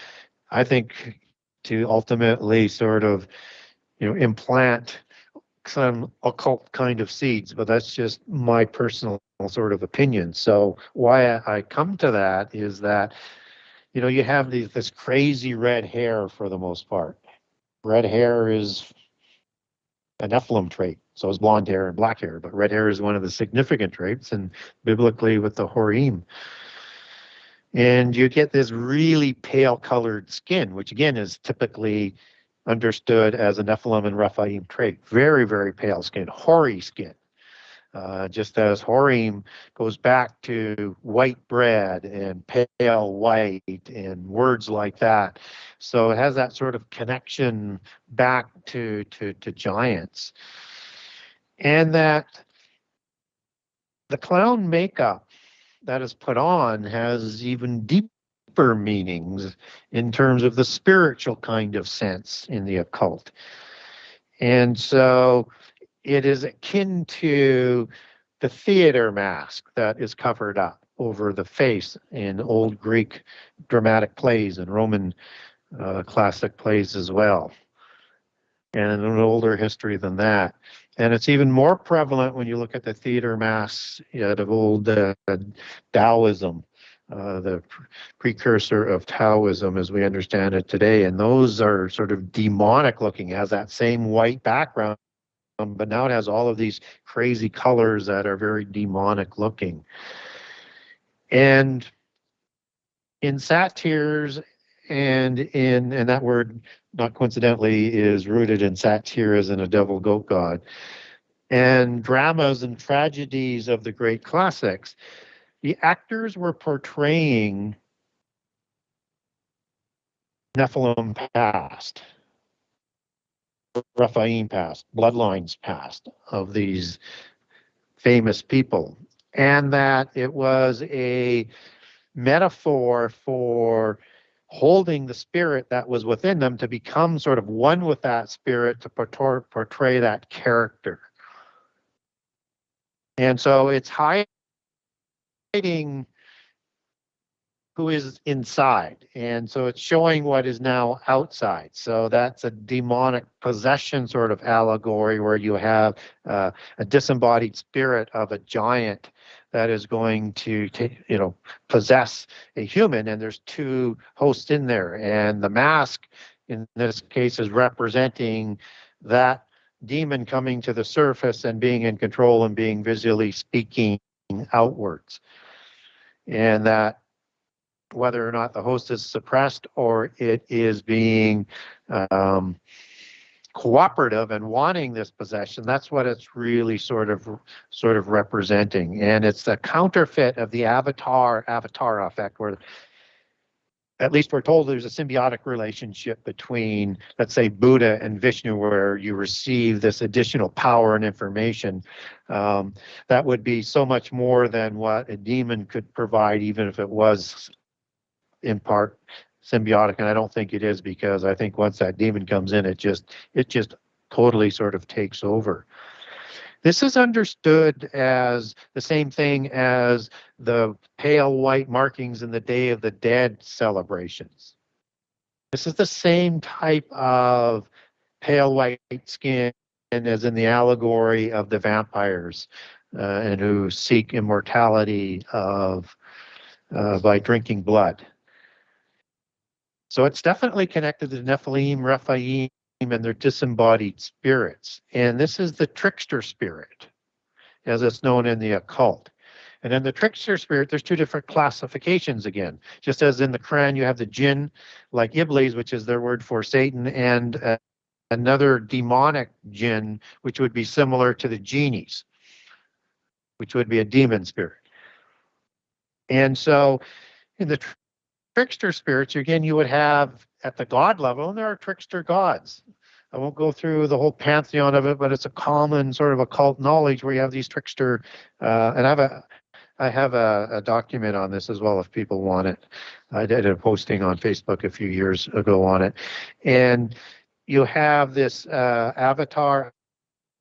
I think to ultimately sort of implant some occult kind of seeds, but that's just my personal sort of opinion. So why I come to that is that you have this crazy red hair for the most part. Red hair is a Nephilim trait. So is blonde hair and black hair, but red hair is one of the significant traits, and biblically with the Horim. And you get this really pale colored skin, which again is typically understood as a Nephilim and Rephaim trait. Very, very pale skin, hoary skin. Just as Horim goes back to white bread and pale white and words like that. So it has that sort of connection back to giants. And that the clown makeup that is put on has even deeper meanings in terms of the spiritual kind of sense in the occult. And so it is akin to the theater mask that is covered up over the face in old Greek dramatic plays and Roman classic plays as well, and an older history than that. And it's even more prevalent when you look at the theater masks of old Taoism, the precursor of Taoism as we understand it today. And those are sort of demonic looking, has that same white background, but now it has all of these crazy colors that are very demonic looking. And in satyrs and that word, not coincidentally, is rooted in satyrs and a devil goat god, and dramas and tragedies of the great classics, the actors were portraying Nephilim past, Rephaim past, bloodlines past of these famous people, and that it was a metaphor for holding the spirit that was within them to become sort of one with that spirit to portray that character. And so it's hiding who is inside, and so it's showing what is now outside. So that's a demonic possession sort of allegory where you have a disembodied spirit of a giant that is going to possess a human, and there's two hosts in there, and the mask in this case is representing that demon coming to the surface and being in control and being visually speaking outwards, and that whether or not the host is suppressed or it is being cooperative and wanting this possession, that's what it's really sort of representing. And it's the counterfeit of the avatar effect, where at least we're told there's a symbiotic relationship between, let's say, Buddha and Vishnu, where you receive this additional power and information that would be so much more than what a demon could provide, even if it was in part symbiotic. And I don't think it is, because I think once that demon comes in, it just totally sort of takes over. This is understood as the same thing as the pale white markings in the Day of the Dead celebrations. This is the same type of pale white skin as in the allegory of the vampires and who seek immortality by drinking blood. So it's definitely connected to Nephilim, Rephaim, and their disembodied spirits. And this is the trickster spirit, as it's known in the occult. And in the trickster spirit, there's two different classifications again. Just as in the Qur'an, you have the jinn, like Iblis, which is their word for Satan, and another demonic jinn, which would be similar to the genies, which would be a demon spirit. And so in the trickster spirits, again, you would have at the god level, and there are trickster gods. I won't go through the whole pantheon of it, but it's a common sort of occult knowledge where you have these trickster, and I have a document on this as well if people want it. I did a posting on Facebook a few years ago on it. And you have this avatar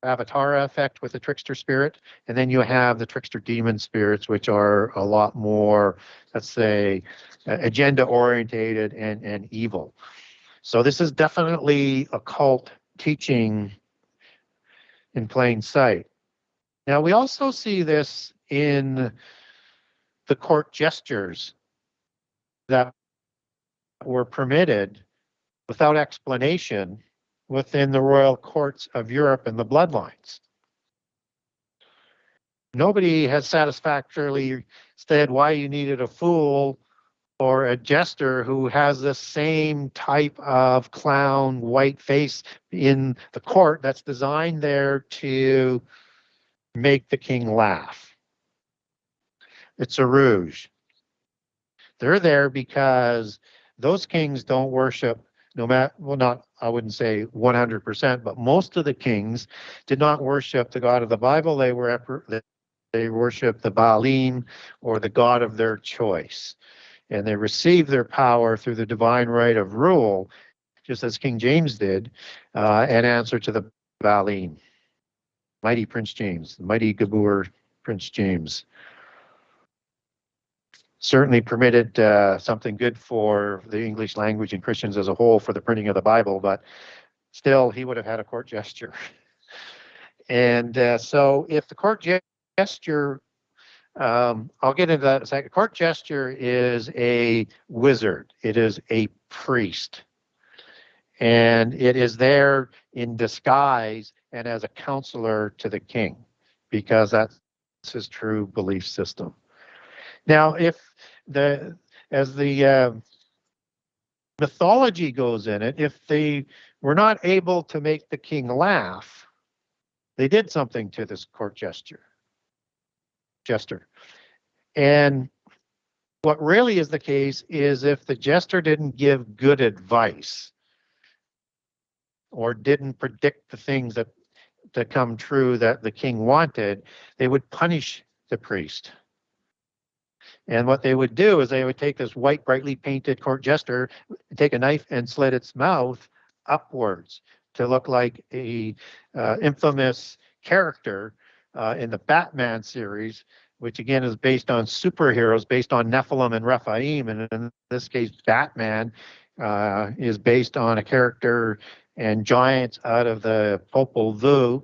effect with the trickster spirit, and then you have the trickster demon spirits, which are a lot more, let's say, agenda orientated and evil. So this is definitely occult teaching in plain sight. Now we also see this in the court gestures that were permitted without explanation within the royal courts of Europe and the bloodlines. Nobody has satisfactorily said why you needed a fool or a jester who has the same type of clown white face in the court that's designed there to make the king laugh. It's a rouge. They're there because those kings don't worship, no matter, well, not, I wouldn't say 100%, but most of the kings did not worship the God of the Bible. They worshiped the Baalim, or the god of their choice. And they received their power through the divine right of rule, just as King James did, in answer to the Baalim. Mighty Prince James, the mighty Gabor Prince James. Certainly permitted something good for the English language and Christians as a whole for the printing of the Bible, but still he would have had a court gesture. And so if the court gesture I'll get into that in a second. Court jester is a wizard. It is a priest. And it is there in disguise and as a counselor to the king, because that's his true belief system. Now, as the mythology goes in it, if they were not able to make the king laugh, they did something to this court jester. And what really is the case is if the jester didn't give good advice or didn't predict the things that come true that the king wanted, they would punish the priest. And what they would do is they would take this white, brightly painted court jester, take a knife and slit its mouth upwards to look like a infamous character in the Batman series, which again is based on superheroes, based on Nephilim and Rephaim. And in this case, Batman is based on a character and giants out of the Popol Vuh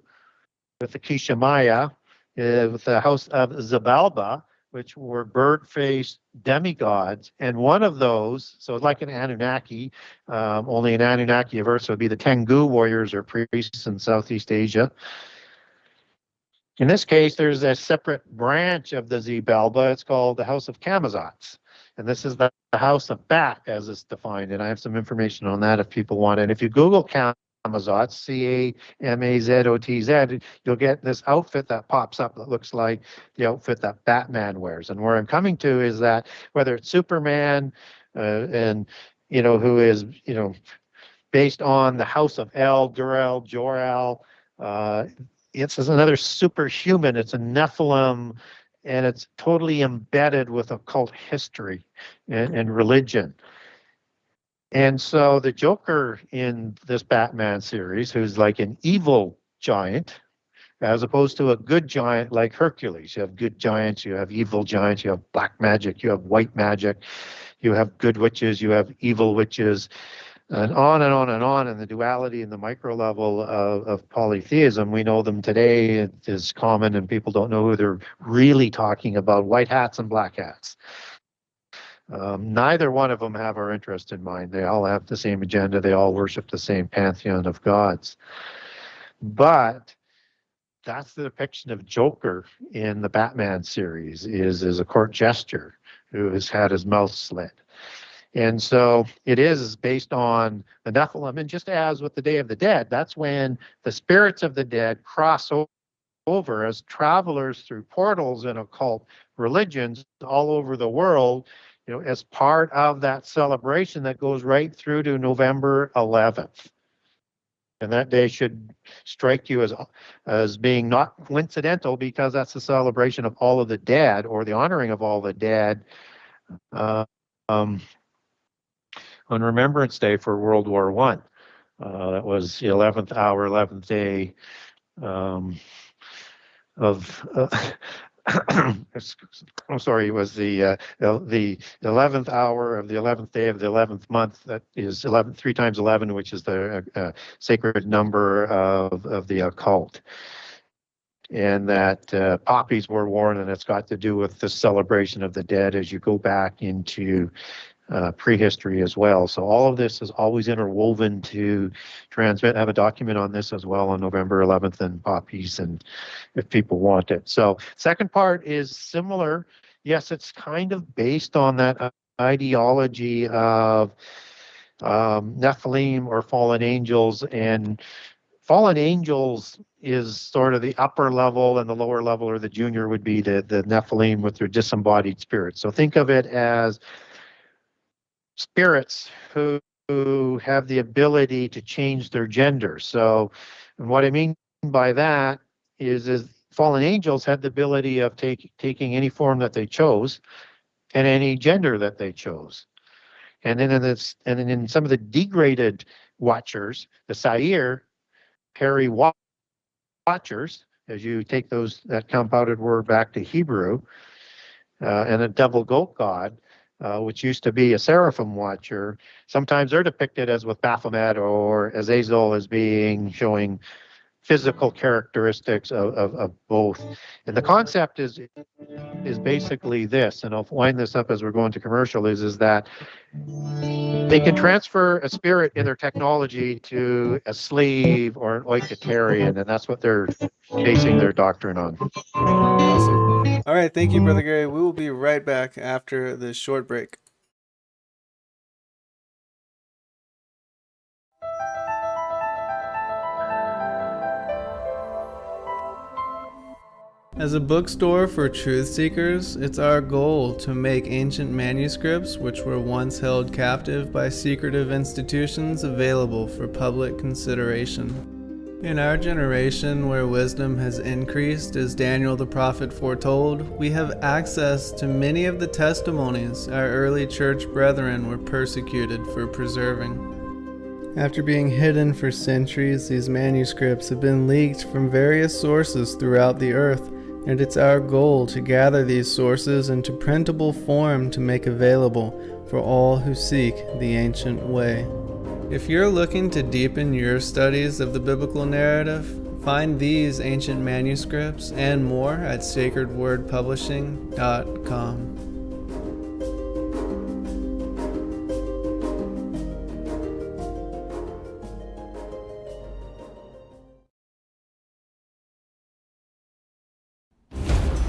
with the Kishimaya, with the house of Zabalba, which were bird-faced demigods. And one of those, so it's like an Anunnaki, only an Anunnaki of Earth, so it would be the Tengu warriors or priests in Southeast Asia. In this case, there's a separate branch of the Zabalba. It's called the House of Camazotz. And this is the House of Bat, as it's defined. And I have some information on that if people want it. And if you Google Camazotz, C-A-M-A-Z-O-T-Z, you'll get this outfit that pops up that looks like the outfit that Batman wears. And where I'm coming to is that whether it's Superman and, who is, based on the House of El, Durel, Jor-El, it's another superhuman. It's a Nephilim, and it's totally embedded with occult history and religion. And so the Joker in this Batman series, who's like an evil giant, as opposed to a good giant like Hercules. You have good giants, you have evil giants, you have black magic, you have white magic, you have good witches, you have evil witches, and on and on and on. And the duality and the micro level of polytheism, we know them today, it is common, and people don't know who they're really talking about, white hats and black hats. Neither one of them have our interest in mind. They all have the same agenda. They all worship the same pantheon of gods. But that's the depiction of Joker in the Batman series, is a court jester who has had his mouth slit. And so it is based on the Nephilim. And just as with the Day of the Dead, that's when the spirits of the dead cross over as travelers through portals in occult religions all over the world, as part of that celebration that goes right through to November 11th. And that day should strike you as being not coincidental, because that's the celebration of all of the dead, or the honoring of all the dead, on Remembrance Day for World War I. That was the 11th hour, 11th day I'm sorry, it was the 11th hour of the 11th day of the 11th month. That is 11, 3 times 11, which is the sacred number of the occult. And that poppies were worn, and it's got to do with the celebration of the dead as you go back into prehistory as well. So all of this is always interwoven to transmit. I have a document on this as well on November 11th and poppies, and if people want it. So second part is similar. Yes, it's kind of based on that ideology of Nephilim or fallen angels, and fallen angels is sort of the upper level, and the lower level, or the junior, would be the Nephilim with their disembodied spirits. So think of it as spirits who have the ability to change their gender. So, and what I mean by that is fallen angels had the ability of taking any form that they chose and any gender that they chose. And then in some of the degraded watchers, the Sair, hairy watchers, as you take that compounded word back to Hebrew, and a devil goat god, which used to be a seraphim watcher. Sometimes they're depicted as with Baphomet or Azazel as showing physical characteristics of both. And the concept is basically this, and I'll wind this up as we're going to commercial, is that they can transfer a spirit in their technology to a slave or an oiketarian, and that's what they're basing their doctrine on. Awesome. All right, thank you, Brother Gary. We will be right back after this short break. As a bookstore for truth seekers, it's our goal to make ancient manuscripts which were once held captive by secretive institutions available for public consideration. In our generation, where wisdom has increased as Daniel the prophet foretold, we have access to many of the testimonies our early church brethren were persecuted for preserving. After being hidden for centuries, these manuscripts have been leaked from various sources throughout the earth, and it's our goal to gather these sources into printable form to make available for all who seek the ancient way. If you're looking to deepen your studies of the biblical narrative, find these ancient manuscripts and more at sacredwordpublishing.com.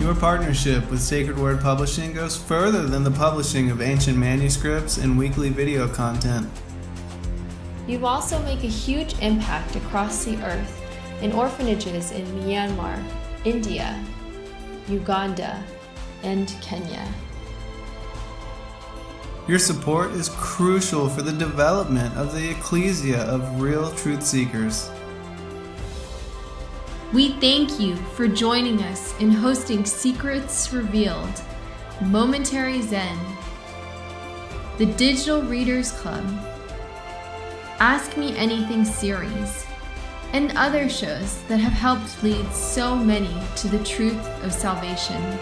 Your partnership with Sacred Word Publishing goes further than the publishing of ancient manuscripts and weekly video content. You also make a huge impact across the earth in orphanages in Myanmar, India, Uganda, and Kenya. Your support is crucial for the development of the ecclesia of real truth seekers. We thank you for joining us in hosting Secrets Revealed, Momentary Zen, the Digital Readers Club, Ask Me Anything series, and other shows that have helped lead so many to the truth of salvation. To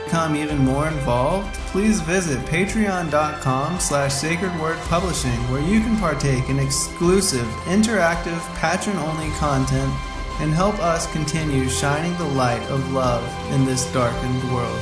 become even more involved, please visit patreon.com/sacredwordpublishing, where you can partake in exclusive, interactive, patron-only content and help us continue shining the light of love in this darkened world.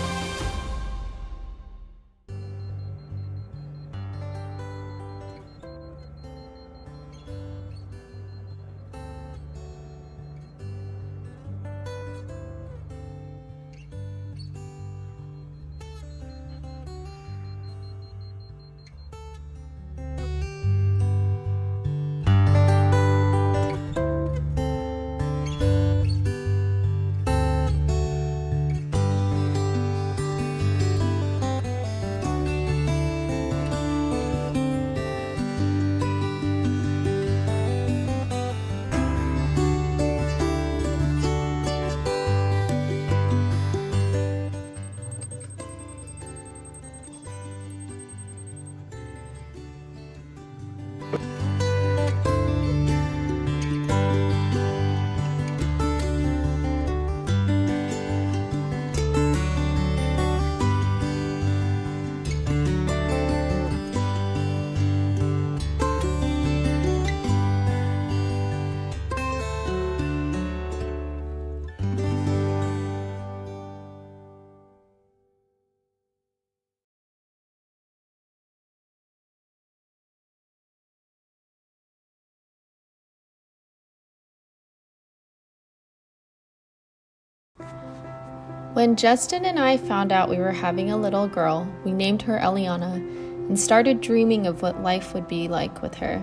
When Justin and I found out we were having a little girl, we named her Eliana and started dreaming of what life would be like with her,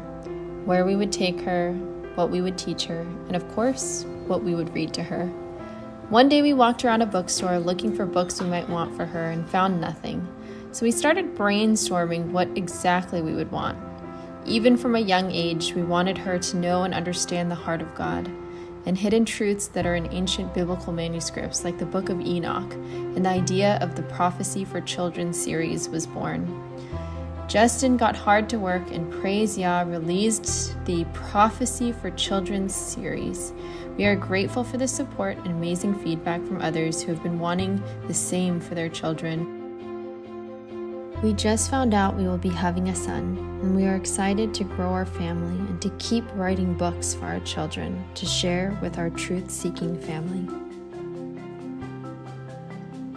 where we would take her, what we would teach her, and of course, what we would read to her. One day we walked around a bookstore looking for books we might want for her and found nothing. So we started brainstorming what exactly we would want. Even from a young age, we wanted her to know and understand the heart of God and hidden truths that are in ancient biblical manuscripts like the Book of Enoch, and the idea of the Prophecy for Children series was born. Justin got hard to work, and praise Yah released the Prophecy for Children series. We are grateful for the support and amazing feedback from others who have been wanting the same for their children. We just found out we will be having a son, and we are excited to grow our family and to keep writing books for our children to share with our truth-seeking family.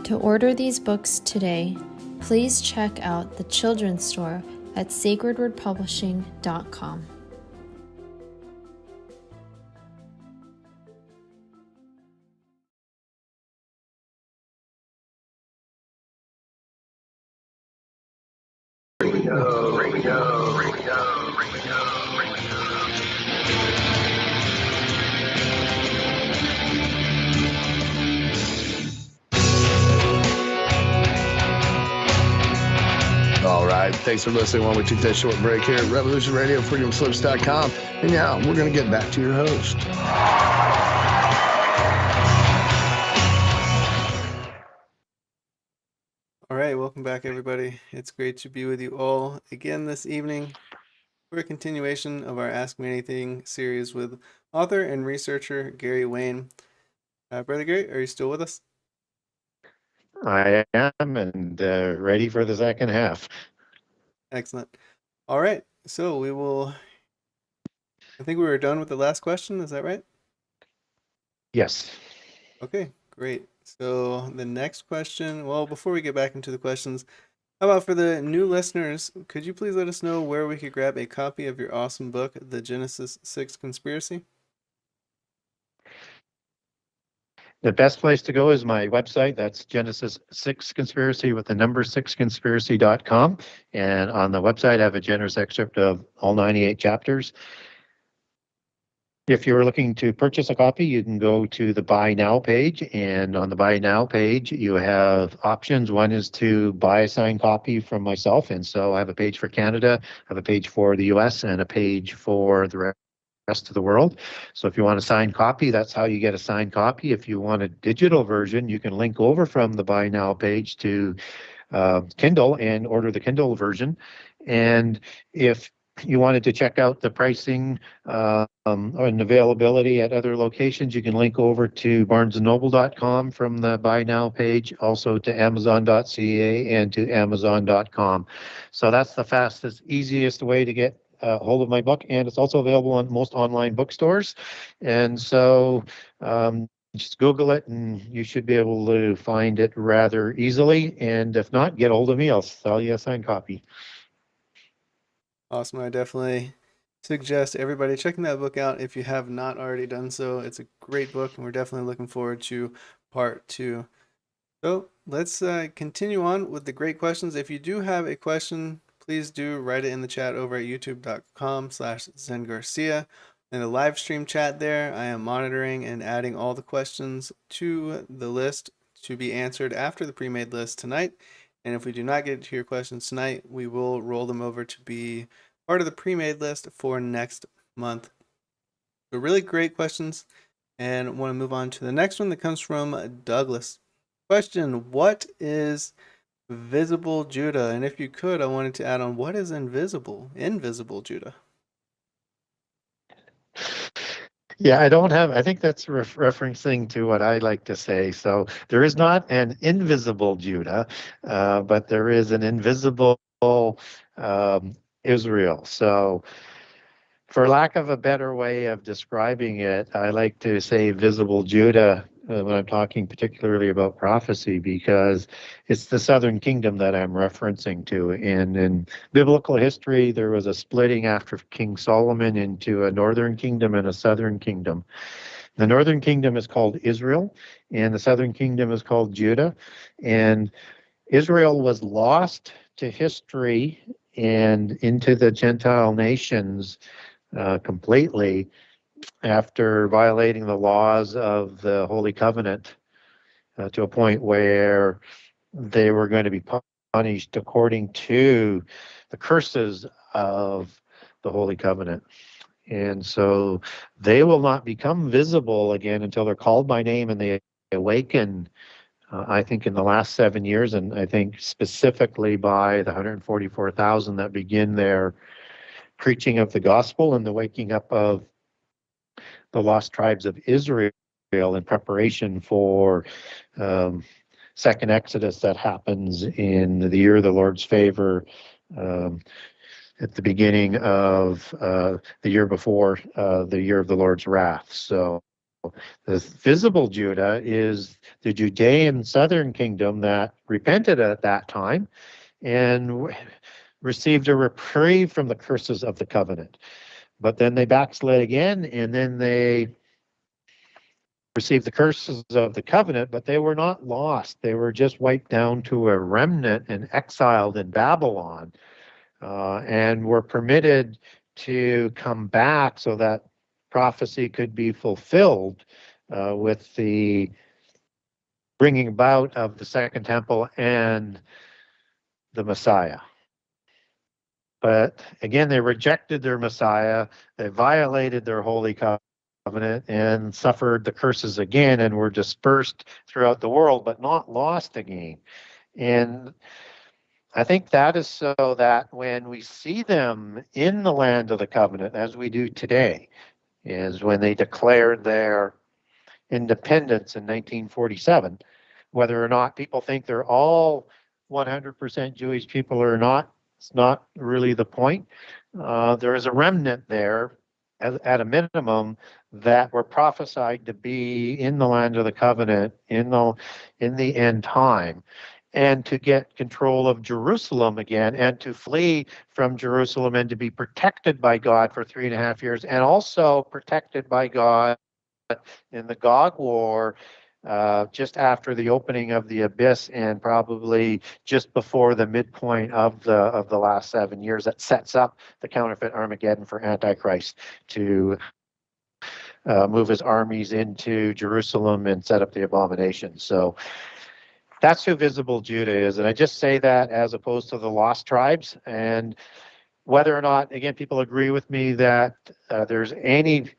To order these books today, please check out the children's store at sacredwordpublishing.com. All right. Thanks for listening while we take that short break here at Revolution Radio, freedomslips.com. And now we're going to get back to your host. All right, welcome back, everybody. It's great to be with you all again this evening for a continuation of our Ask Me Anything series with author and researcher Gary Wayne. Brother Gary, are you still with us? I am, and ready for the second half. Excellent. All right, so I think we were done with the last question. Is that right? Yes. Okay, great. So the next question, well, before we get back into the questions, how about for the new listeners, could you please let us know where we could grab a copy of your awesome book, The Genesis 6 Conspiracy? The best place to go is my website. That's Genesis 6 Conspiracy with the number 6conspiracy.com. And on the website, I have a generous excerpt of all 98 chapters. If you're looking to purchase a copy, you can go to the Buy Now page. And on the Buy Now page, you have options. One is to buy a signed copy from myself. And so I have a page for Canada, I have a page for the US, and a page for the rest of the world. So if you want a signed copy, that's how you get a signed copy. If you want a digital version, you can link over from the Buy Now page to Kindle and order the Kindle version. And if you wanted to check out the pricing and availability at other locations, you can link over to barnesandnoble.com from the Buy Now page, also to amazon.ca and to amazon.com. So that's the fastest, easiest way to get hold of my book, and it's also available on most online bookstores. And so just Google it and you should be able to find it rather easily. And if not, get hold of me. I'll sell you a signed copy. Awesome. I definitely suggest everybody checking that book out if you have not already done so. It's a great book, and we're definitely looking forward to part 2. So let's continue on with the great questions. If you do have a question, please do write it in the chat over at youtube.com/ZenGarcia. In the live stream chat there, I am monitoring and adding all the questions to the list to be answered after the pre-made list tonight. And if we do not get to your questions tonight, we will roll them over to be part of the pre-made list for next month. So really great questions, and I want to move on to the next one that comes from Douglas. Question: what is visible Judah? And if you could, I wanted to add on, what is invisible Judah? Yeah, I think that's referencing to what I like to say. So there is not an invisible Judah, but there is an invisible Israel. So for lack of a better way of describing it, I like to say visible Judah when I'm talking particularly about prophecy, because it's the southern kingdom that I'm referencing to. And in biblical history, there was a splitting after King Solomon into a northern kingdom and a southern kingdom. The northern kingdom is called Israel, and the southern kingdom is called Judah. And Israel was lost to history and into the Gentile nations completely after violating the laws of the Holy Covenant to a point where they were going to be punished according to the curses of the Holy Covenant. And so they will not become visible again until they're called by name and they awaken, I think, in the last 7 years, and I think specifically by the 144,000 that begin their preaching of the gospel and the waking up of the lost tribes of Israel in preparation for second Exodus that happens in the year of the Lord's favor, at the beginning of the year before the year of the Lord's wrath. So the visible Judah is the Judean southern kingdom that repented at that time and received a reprieve from the curses of the covenant. But then they backslid again, and then they received the curses of the covenant, but they were not lost. They were just wiped down to a remnant and exiled in Babylon, and were permitted to come back so that prophecy could be fulfilled with the bringing about of the second temple and the Messiah. But again, they rejected their Messiah, they violated their holy covenant and suffered the curses again and were dispersed throughout the world, but not lost again. And I think that is so that when we see them in the land of the covenant, as we do today, is when they declared their independence in 1947, whether or not people think they're all 100% Jewish people or not, it's not really the point. There is a remnant there, at a minimum, that were prophesied to be in the land of the covenant in the end time, and to get control of Jerusalem again, and to flee from Jerusalem and to be protected by God for 3.5 years, and also protected by God in the Gog War, just after the opening of the abyss, and probably just before the midpoint of the last 7 years, that sets up the counterfeit Armageddon for Antichrist to move his armies into Jerusalem and set up the abomination. So that's who visible Judah is. And I just say that as opposed to the lost tribes. And whether or not, again, people agree with me that there's any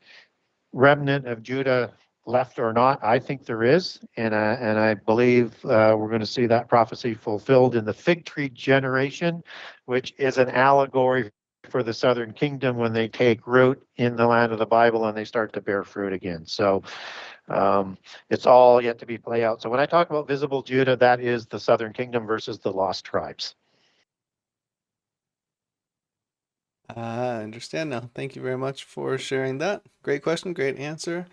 remnant of Judah left or not, I think there is. And I believe we're going to see that prophecy fulfilled in the fig tree generation, which is an allegory for the southern kingdom when they take root in the land of the Bible and they start to bear fruit again. So it's all yet to be played out. So when I talk about visible Judah, that is the southern kingdom versus the lost tribes. I understand now. Thank you very much for sharing that. Great question, great answer.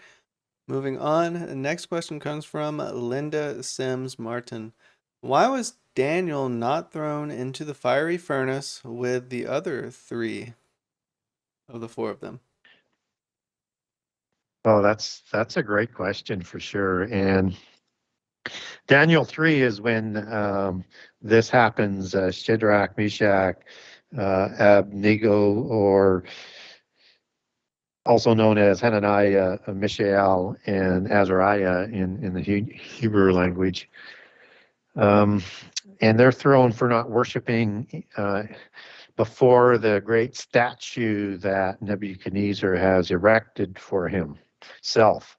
Moving on, the next question comes from Linda Sims Martin. Why was Daniel not thrown into the fiery furnace with the other 3 of the 4 of them? Oh, that's a great question for sure. And Daniel 3 is when this happens. Shadrach, Meshach, Abednego, or also known as Hananiah, Mishael, and Azariah in the Hebrew language. And they're thrown for not worshiping before the great statue that Nebuchadnezzar has erected for himself.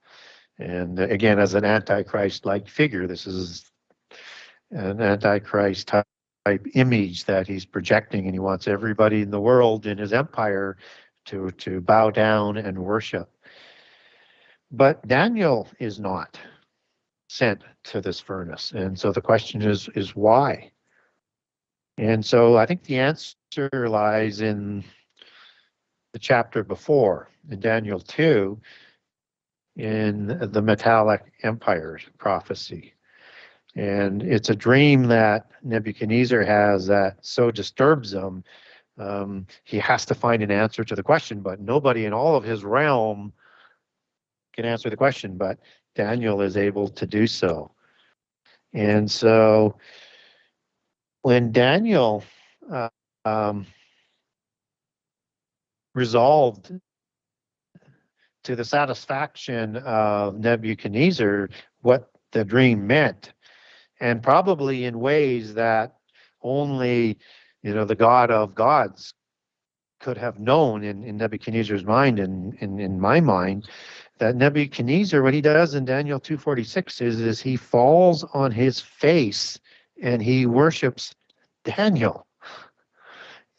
And again, as an Antichrist-like figure, this is an Antichrist type image that he's projecting, and he wants everybody in the world in his empire to bow down and worship. But Daniel is not sent to this furnace. And so the question is why? And so I think the answer lies in the chapter before, in Daniel 2, in the metallic empire prophecy. And it's a dream that Nebuchadnezzar has that so disturbs him. He has to find an answer to the question, but nobody in all of his realm can answer the question, but Daniel is able to do so. And so when Daniel resolved to the satisfaction of Nebuchadnezzar what the dream meant, and probably in ways that only the God of gods could have known in Nebuchadnezzar's mind and in my mind, that Nebuchadnezzar, what he does in Daniel 2:46 is he falls on his face and he worships Daniel.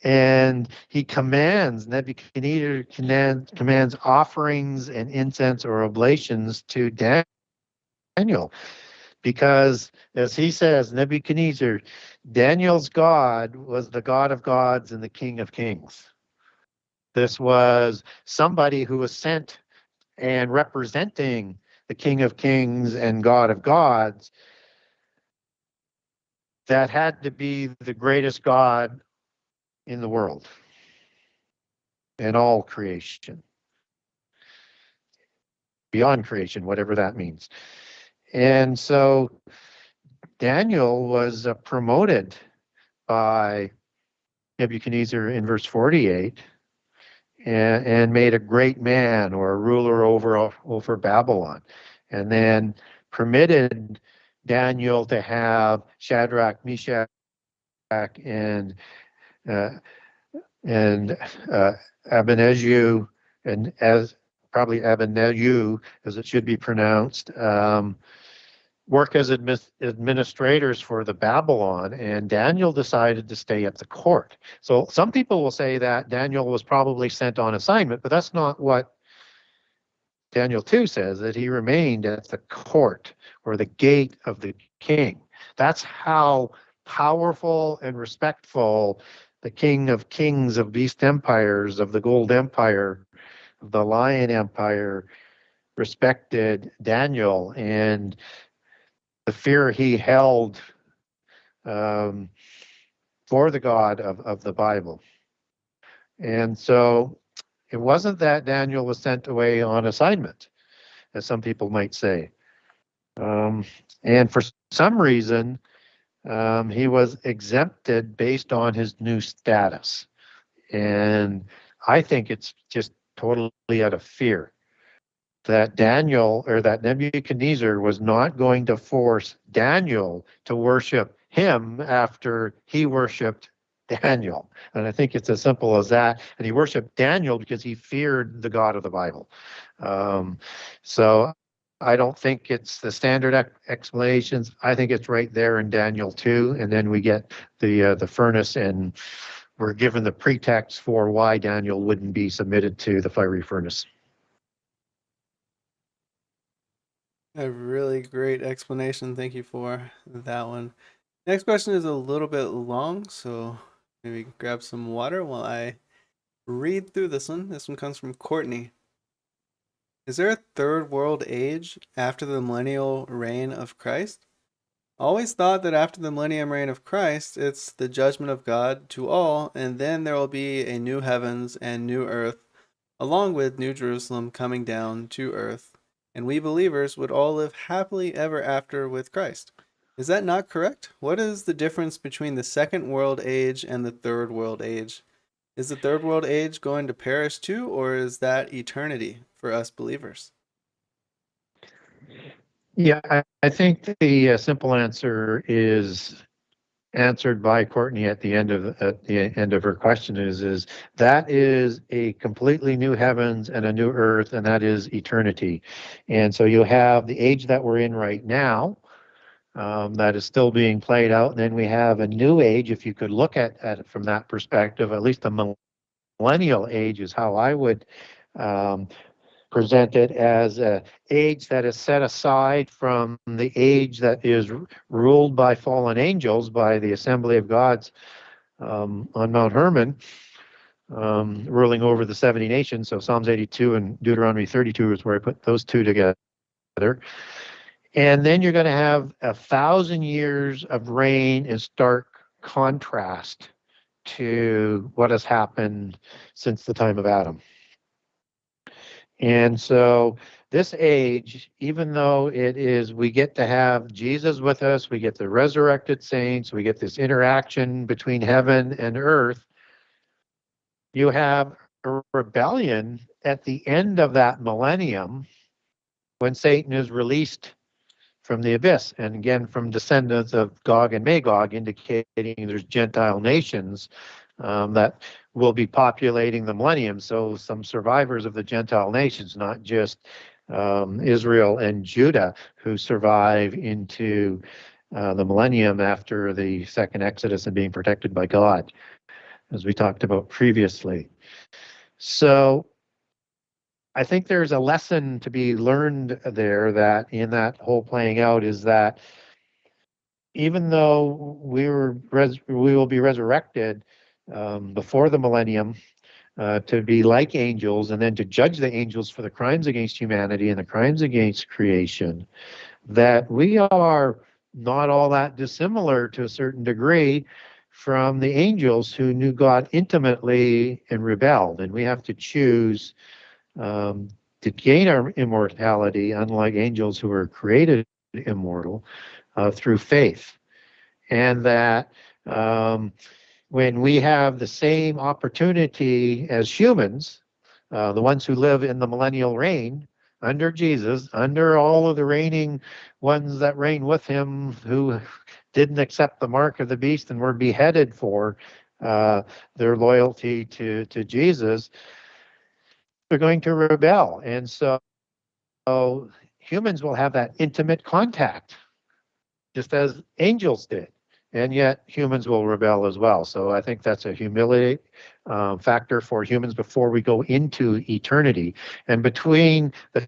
And he commands, Nebuchadnezzar commands offerings and incense or oblations to Daniel. because, as he says, Nebuchadnezzar, Daniel's God was the God of gods and the King of kings. This was somebody who was sent and representing the King of kings and God of gods that had to be the greatest God in the world and all creation, beyond creation, whatever that means. And so Daniel was promoted by Nebuchadnezzar in verse 48 and made a great man or a ruler over Babylon, and then permitted Daniel to have Shadrach, Meshach, and Abednego, and as probably Abednego, as it should be pronounced, work as administrators for the Babylon, and Daniel decided to stay at the court. So some people will say that Daniel was probably sent on assignment, but that's not what Daniel 2 says, that he remained at the court or the gate of the king. That's how powerful and respectful the King of Kings of Beast Empires, of the Gold Empire, of the Lion Empire, respected Daniel, and the fear he held for the God of the Bible. And so it wasn't that Daniel was sent away on assignment, as some people might say. And for some reason, he was exempted based on his new status. And I think it's just totally out of fear that Daniel, or that Nebuchadnezzar, was not going to force Daniel to worship him after he worshipped Daniel. And I think it's as simple as that. And he worshiped Daniel because he feared the God of the Bible. So I don't think it's the standard explanations. I think it's right there in Daniel 2. And then we get the furnace, and we're given the pretext for why Daniel wouldn't be submitted to the fiery furnace. A really great explanation. Thank you for that one. Next question is a little bit long, so maybe grab some water while I read through this one. This one comes from Courtney. Is there a third world age after the millennial reign of Christ? Always thought that after the millennium reign of Christ, it's the judgment of God to all, and then there will be a new heavens and new earth, along with New Jerusalem coming down to earth, and we believers would all live happily ever after with Christ. Is that not correct? What is the difference between the second world age and the third world age? Is the third world age going to perish too, or is that eternity for us believers? Yeah, I think the simple answer is answered by Courtney at the end of her question is that is a completely new heavens and a new earth, and that is eternity. And so you have the age that we're in right now, that is still being played out, and then we have a new age. If you could look at it from that perspective, at least the millennial age is how I would present it, as an age that is set aside from the age that is ruled by fallen angels, by the assembly of gods on Mount Hermon, ruling over the 70 nations. So Psalms 82 and Deuteronomy 32 is where I put those two together. And then you're going to have 1,000 years of reign in stark contrast to what has happened since the time of Adam. And so this age, even though it is, we get to have Jesus with us, we get the resurrected saints, we get this interaction between heaven and earth, you have a rebellion at the end of that millennium when Satan is released from the abyss. And again, from descendants of Gog and Magog, indicating there's Gentile nations that will be populating the millennium. So some survivors of the Gentile nations, not just Israel and Judah, who survive into the millennium after the second Exodus and being protected by God, as we talked about previously. So I think there's a lesson to be learned there, that in that whole playing out is that even though we will be resurrected before the millennium, to be like angels and then to judge the angels for the crimes against humanity and the crimes against creation, that we are not all that dissimilar to a certain degree from the angels who knew God intimately and rebelled. And we have to choose to gain our immortality, unlike angels who are created immortal, through faith. And that when we have the same opportunity as humans, the ones who live in the millennial reign under Jesus, under all of the reigning ones that reign with him who didn't accept the mark of the beast and were beheaded for their loyalty to Jesus, they're going to rebel. And so humans will have that intimate contact, just as angels did. And yet humans will rebel as well. So I think that's a humility factor for humans before we go into eternity. And between the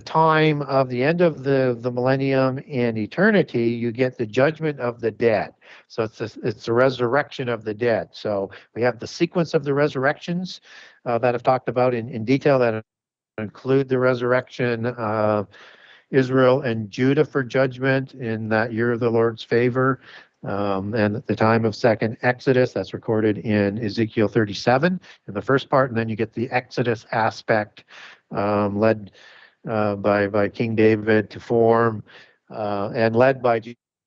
time of the end of the millennium and eternity, you get the judgment of the dead. So it's the resurrection of the dead. So we have the sequence of the resurrections that I've talked about in detail, that include the resurrection of Israel and Judah for judgment in that year of the Lord's favor. And at the time of second Exodus, that's recorded in Ezekiel 37 in the first part, and then you get the Exodus aspect led by King David to form and led by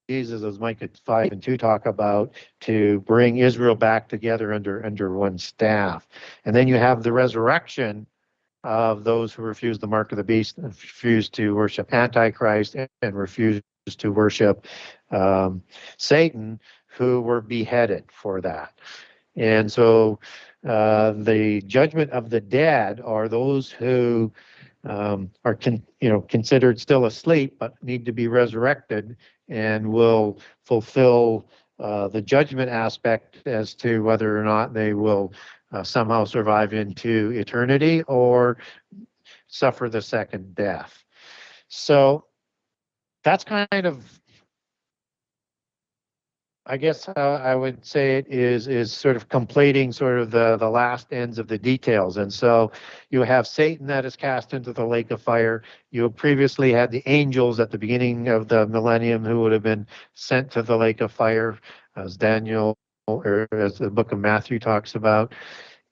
Jesus, as Micah 5 and 2 talk about, to bring Israel back together under one staff. And then you have the resurrection of those who refuse the mark of the beast and refuse to worship Antichrist and refuse to worship Satan, who were beheaded for that. And so the judgment of the dead are those who are considered still asleep but need to be resurrected and will fulfill the judgment aspect as to whether or not they will somehow survive into eternity or suffer the second death. So that's kind of, I guess I would say it is sort of completing sort of the last ends of the details. And so you have Satan that is cast into the lake of fire. You previously had the angels at the beginning of the millennium who would have been sent to the lake of fire, as Daniel or as the book of Matthew talks about.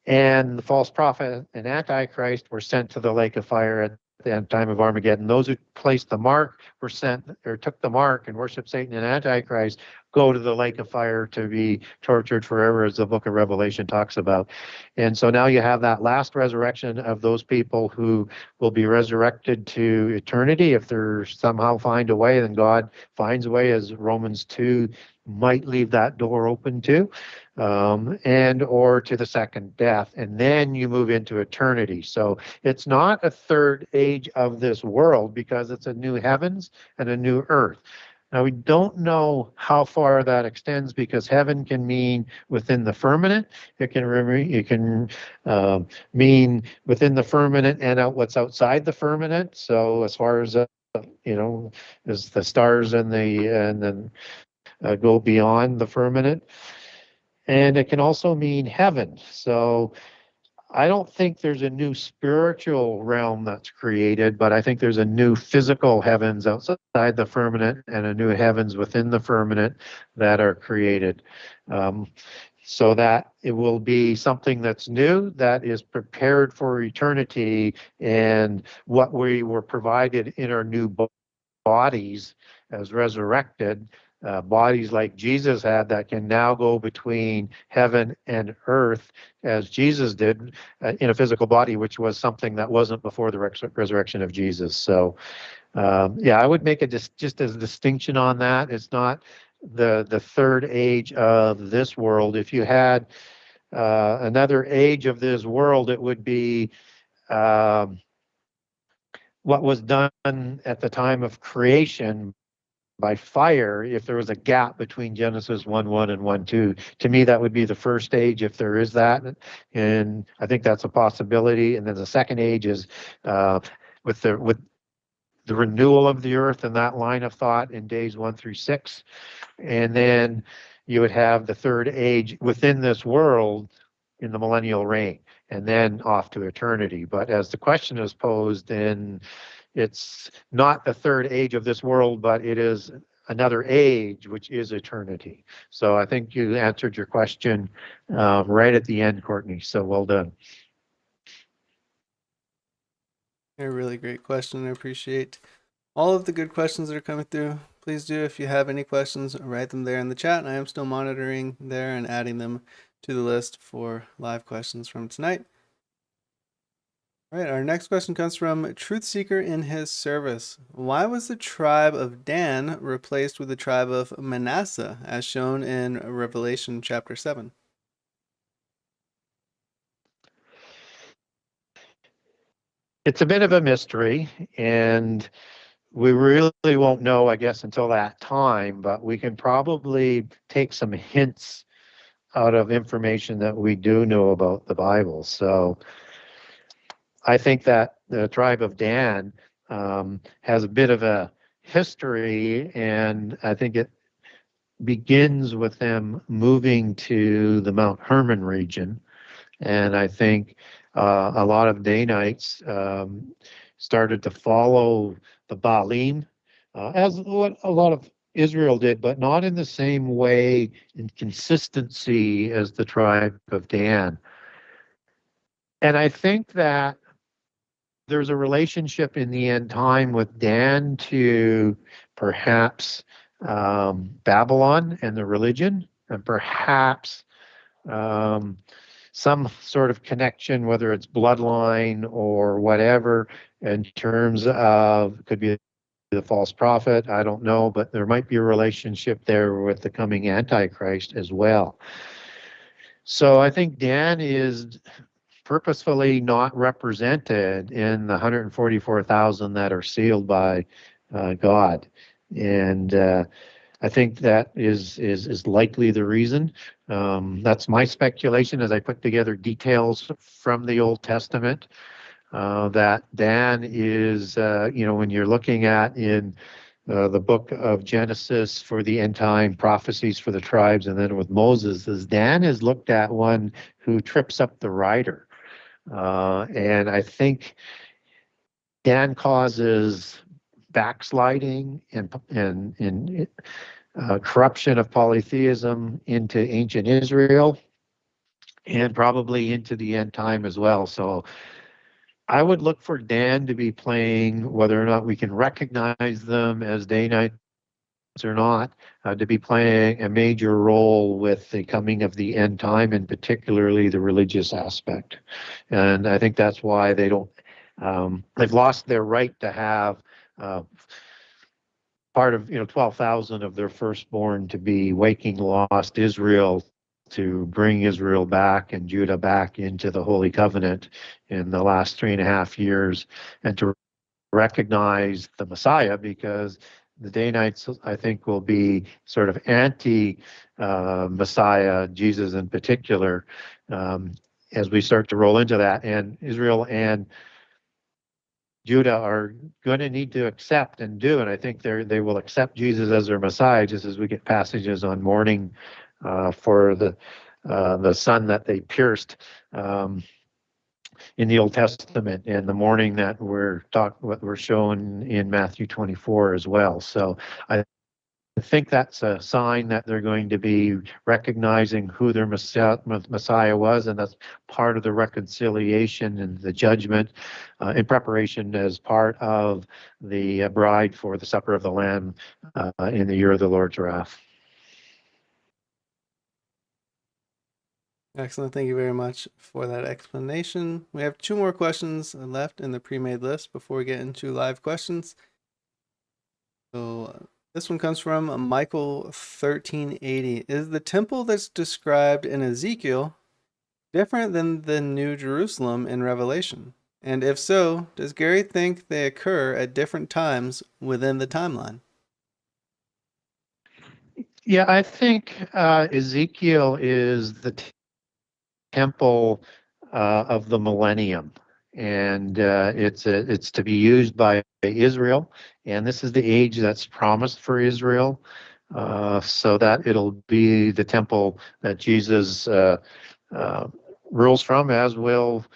And the false prophet and Antichrist were sent to the lake of fire at the time of Armageddon. Those who placed the mark were sent, or took the mark and worshiped Satan and Antichrist, go to the lake of fire to be tortured forever, as the book of Revelation talks about. And so now you have that last resurrection of those people who will be resurrected to eternity. If they're somehow find a way, then God finds a way, as Romans 2 might leave that door open to, and or to the second death. And then you move into eternity. So it's not a third age of this world, because it's a new heavens and a new earth. Now, we don't know how far that extends, because heaven can mean within the firmament. It can mean within the firmament and out what's outside the firmament. So as far as as the stars and then go beyond the firmament. And it can also mean heaven. So I don't think there's a new spiritual realm that's created, but I think there's a new physical heavens outside the firmament and a new heavens within the firmament that are created. So that it will be something that's new, that is prepared for eternity, and what we were provided in our new bodies as resurrected, bodies like Jesus had, that can now go between heaven and earth as Jesus did in a physical body, which was something that wasn't before the resurrection of Jesus. So I would make just as a distinction on that. It's not the third age of this world. If you had another age of this world, it would be what was done at the time of creation by fire if there was a gap between Genesis 1:1 and 1:2. To me, that would be the first age, if there is that, and I think that's a possibility. And then the second age is with the renewal of the earth and that line of thought in days 1 through 6. And then you would have the third age within this world in the millennial reign, and then off to eternity. But as the question is posed, then it's not the third age of this world, but it is another age, which is eternity. So I think you answered your question right at the end, Courtney. So well done. A really great question. I appreciate all of the good questions that are coming through. Please do, if you have any questions, write them there in the chat. I am still monitoring there and adding them to the list for live questions from tonight. All right, our next question comes from Truth Seeker in his service. Why was the tribe of Dan replaced with the tribe of Manasseh, as shown in Revelation chapter 7? It's a bit of a mystery, and we really won't know, I guess, until that time, but we can probably take some hints out of information that we do know about the Bible. So I think that the tribe of Dan has a bit of a history, and I think it begins with them moving to the Mount Hermon region. And I think a lot of Danites started to follow the Baalim, as what a lot of Israel did, but not in the same way and consistency as the tribe of Dan. And I think that there's a relationship in the end time with Dan to perhaps Babylon and the religion, and perhaps some sort of connection, whether it's bloodline or whatever, in terms of, could be the false prophet, I don't know, but there might be a relationship there with the coming Antichrist as well. So I think Dan is purposefully not represented in the 144,000 that are sealed by God. And I think that is likely the reason. That's my speculation as I put together details from the Old Testament. That Dan is, when you're looking at in the book of Genesis for the end time prophecies for the tribes, and then with Moses, as Dan is looked at one who trips up the rider. And I think Dan causes backsliding and corruption of polytheism into ancient Israel, and probably into the end time as well. So I would look for Dan to be playing, whether or not we can recognize them as Danites or not, to be playing a major role with the coming of the end time, and particularly the religious aspect. And I think that's why they don't, they've lost their right to have part of 12,000 of their firstborn to be waking lost Israel, to bring Israel back and Judah back into the Holy Covenant in the last 3.5 years, and to recognize the Messiah, because the Danites, I think, will be sort of anti-Messiah, Jesus in particular, as we start to roll into that. And Israel and Judah are going to need to accept and do, and I think they will accept Jesus as their Messiah, just as we get passages on mourning for the son that they pierced in the Old Testament, and the mourning that we're shown in Matthew 24 as well. So I think that's a sign that they're going to be recognizing who their Messiah was, and that's part of the reconciliation and the judgment in preparation as part of the bride for the supper of the Lamb in the year of the Lord's wrath. Excellent. Thank you very much for that explanation. We have 2 more questions left in the pre-made list before we get into live questions. So this one comes from Michael 1380. Is the temple that's described in Ezekiel different than the New Jerusalem in Revelation? And if so, does Gary think they occur at different times within the timeline? Yeah, I think Ezekiel is the temple of the millennium, and it's to be used by Israel, and this is the age that's promised for Israel, so that it'll be the temple that Jesus rules from, as will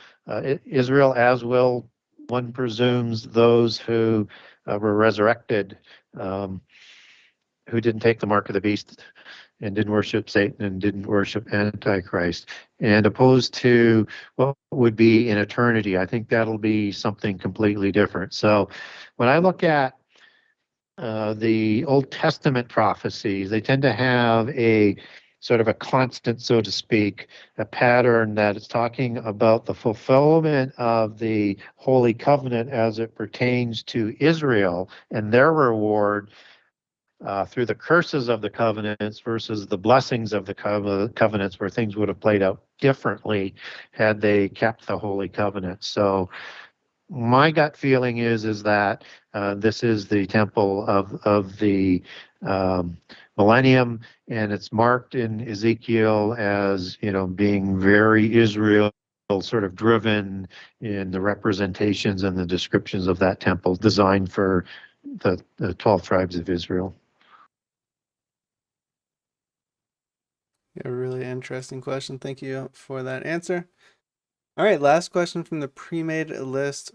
Israel, as will, one presumes, those who were resurrected, who didn't take the mark of the beast and didn't worship Satan and didn't worship Antichrist, and opposed to what would be in eternity. I think that'll be something completely different. So when I look at the Old Testament prophecies, they tend to have a sort of a constant, so to speak, a pattern that is talking about the fulfillment of the Holy Covenant as it pertains to Israel and their reward through the curses of the covenants versus the blessings of the covenants, where things would have played out differently had they kept the Holy Covenant. So my gut feeling is that this is the temple of the millennium, and it's marked in Ezekiel as, you know, being very Israel sort of driven in the representations and the descriptions of that temple designed for the 12 tribes of Israel. A really interesting question. Thank you for that answer. All right, last question from the pre-made list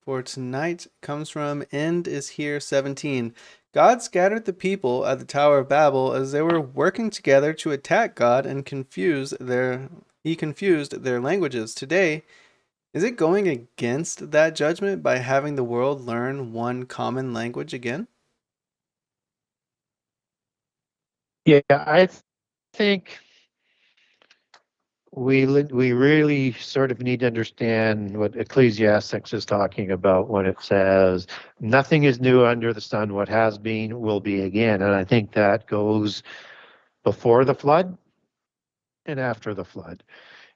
for tonight comes from End is Here 17. God scattered the people at the Tower of Babel as they were working together to attack God and confused their languages. Today, is it going against that judgment by having the world learn one common language again? Yeah, I think we really sort of need to understand what Ecclesiastics is talking about when it says nothing is new under the sun. What has been will be again. And I think that goes before the flood and after the flood.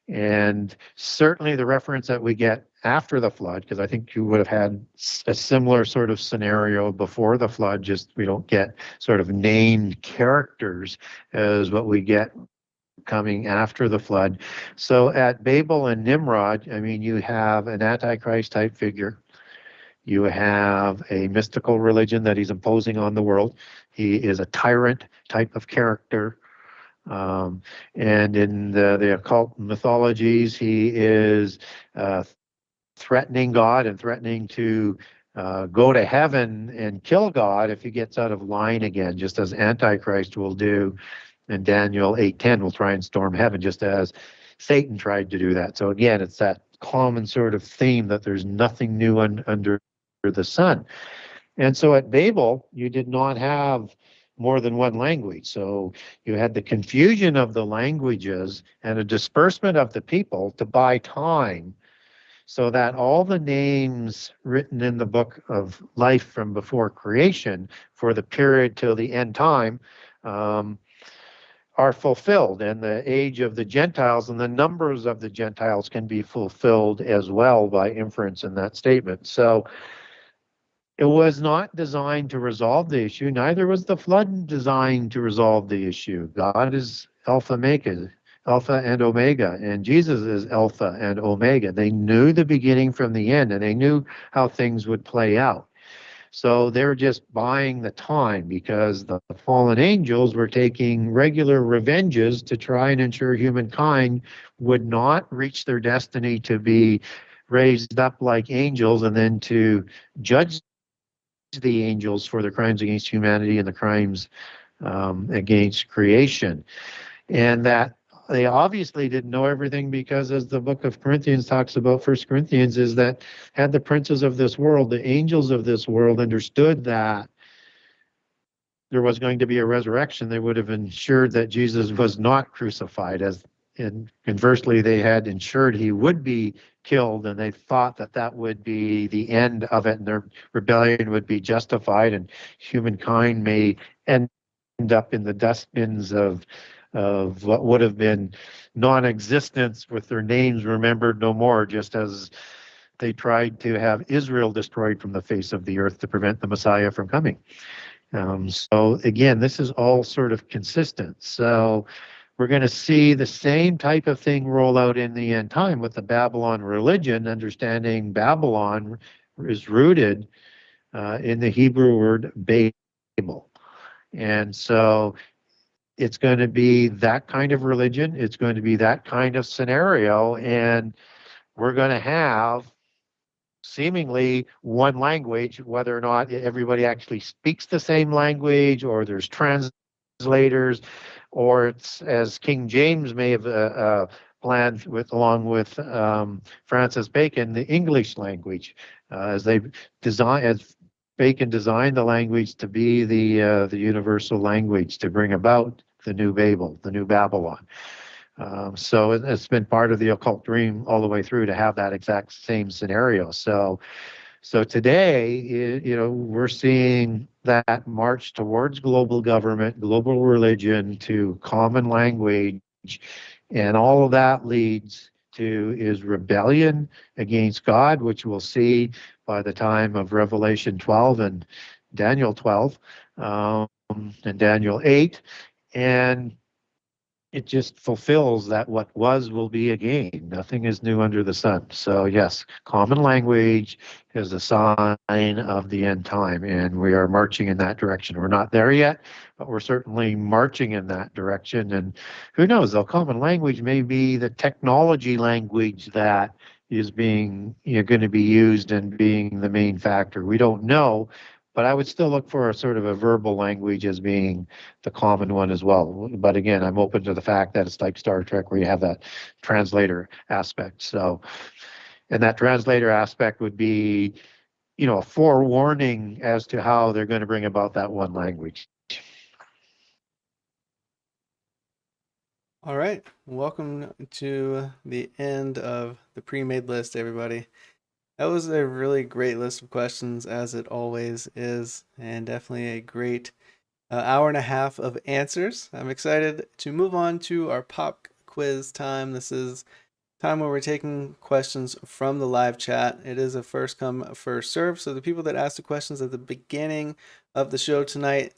And certainly the reference that we get after the flood, because I think you would have had a similar sort of scenario before the flood, just we don't get sort of named characters as what we get coming after the flood. So at Babel and Nimrod, I mean, you have an Antichrist type figure. You have a mystical religion that he's imposing on the world. He is a tyrant type of character. And in the occult mythologies, he is threatening God and threatening to go to heaven and kill God if he gets out of line again, just as Antichrist will do. And Daniel 8:10 will try and storm heaven, just as Satan tried to do that. So again, it's that common sort of theme that there's nothing new under the sun. And so at Babel, you did not have more than one language. So you had the confusion of the languages and a disbursement of the people to buy time, so that all the names written in the book of life from before creation for the period till the end time are fulfilled, and the age of the Gentiles and the numbers of the Gentiles can be fulfilled as well by inference in that statement. So it was not designed to resolve the issue, neither was the flood designed to resolve the issue. God is Alpha and Omega, and Jesus is Alpha and Omega. They knew the beginning from the end, and they knew how things would play out. So they were just buying the time, because the fallen angels were taking regular revenges to try and ensure humankind would not reach their destiny to be raised up like angels and then to judge the angels for their crimes against humanity and the crimes against creation. And that they obviously didn't know everything, because as the book of Corinthians talks about, 1 Corinthians, is that had the princes of this world, the angels of this world, understood that there was going to be a resurrection, they would have ensured that Jesus was not crucified, and conversely, they had ensured he would be killed, and they thought that that would be the end of it, and their rebellion would be justified, and humankind may end up in the dustbins of what would have been non-existence, with their names remembered no more, just as they tried to have Israel destroyed from the face of the earth to prevent the Messiah from coming. So again, this is all sort of consistent. So we're going to see the same type of thing roll out in the end time with the Babylon religion, understanding Babylon is rooted in the Hebrew word Babel. And so it's going to be that kind of religion. It's going to be that kind of scenario. And we're going to have seemingly one language, whether or not everybody actually speaks the same language, or there's translators, or it's as King James may have planned with, along with Francis Bacon, the English language, as they design, as Bacon designed the language to be the universal language to bring about the new Babel, the new Babylon. So it's been part of the occult dream all the way through to have that exact same scenario. So today, we're seeing that march towards global government, global religion, to common language, and all of that leads to is rebellion against God, which we'll see by the time of Revelation 12 and Daniel 12 and Daniel 8, and it just fulfills that what was will be again. Nothing is new under the sun. So yes, common language is a sign of the end time, and we are marching in that direction. We're not there yet, but we're certainly marching in that direction. And who knows, though, common language may be the technology language that is being going to be used and being the main factor. We don't know, but I would still look for a sort of a verbal language as being the common one as well. But again, I'm open to the fact that it's like Star Trek, where you have that translator aspect. So, and that translator aspect would be, a forewarning as to how they're going to bring about that one language. All right, welcome to the end of the pre-made list, everybody. That was a really great list of questions, as it always is, and definitely a great hour and a half of answers. I'm excited to move on to our pop quiz time. This is time where we're taking questions from the live chat. It is a first come, first serve. So the people that asked the questions at the beginning of the show tonight,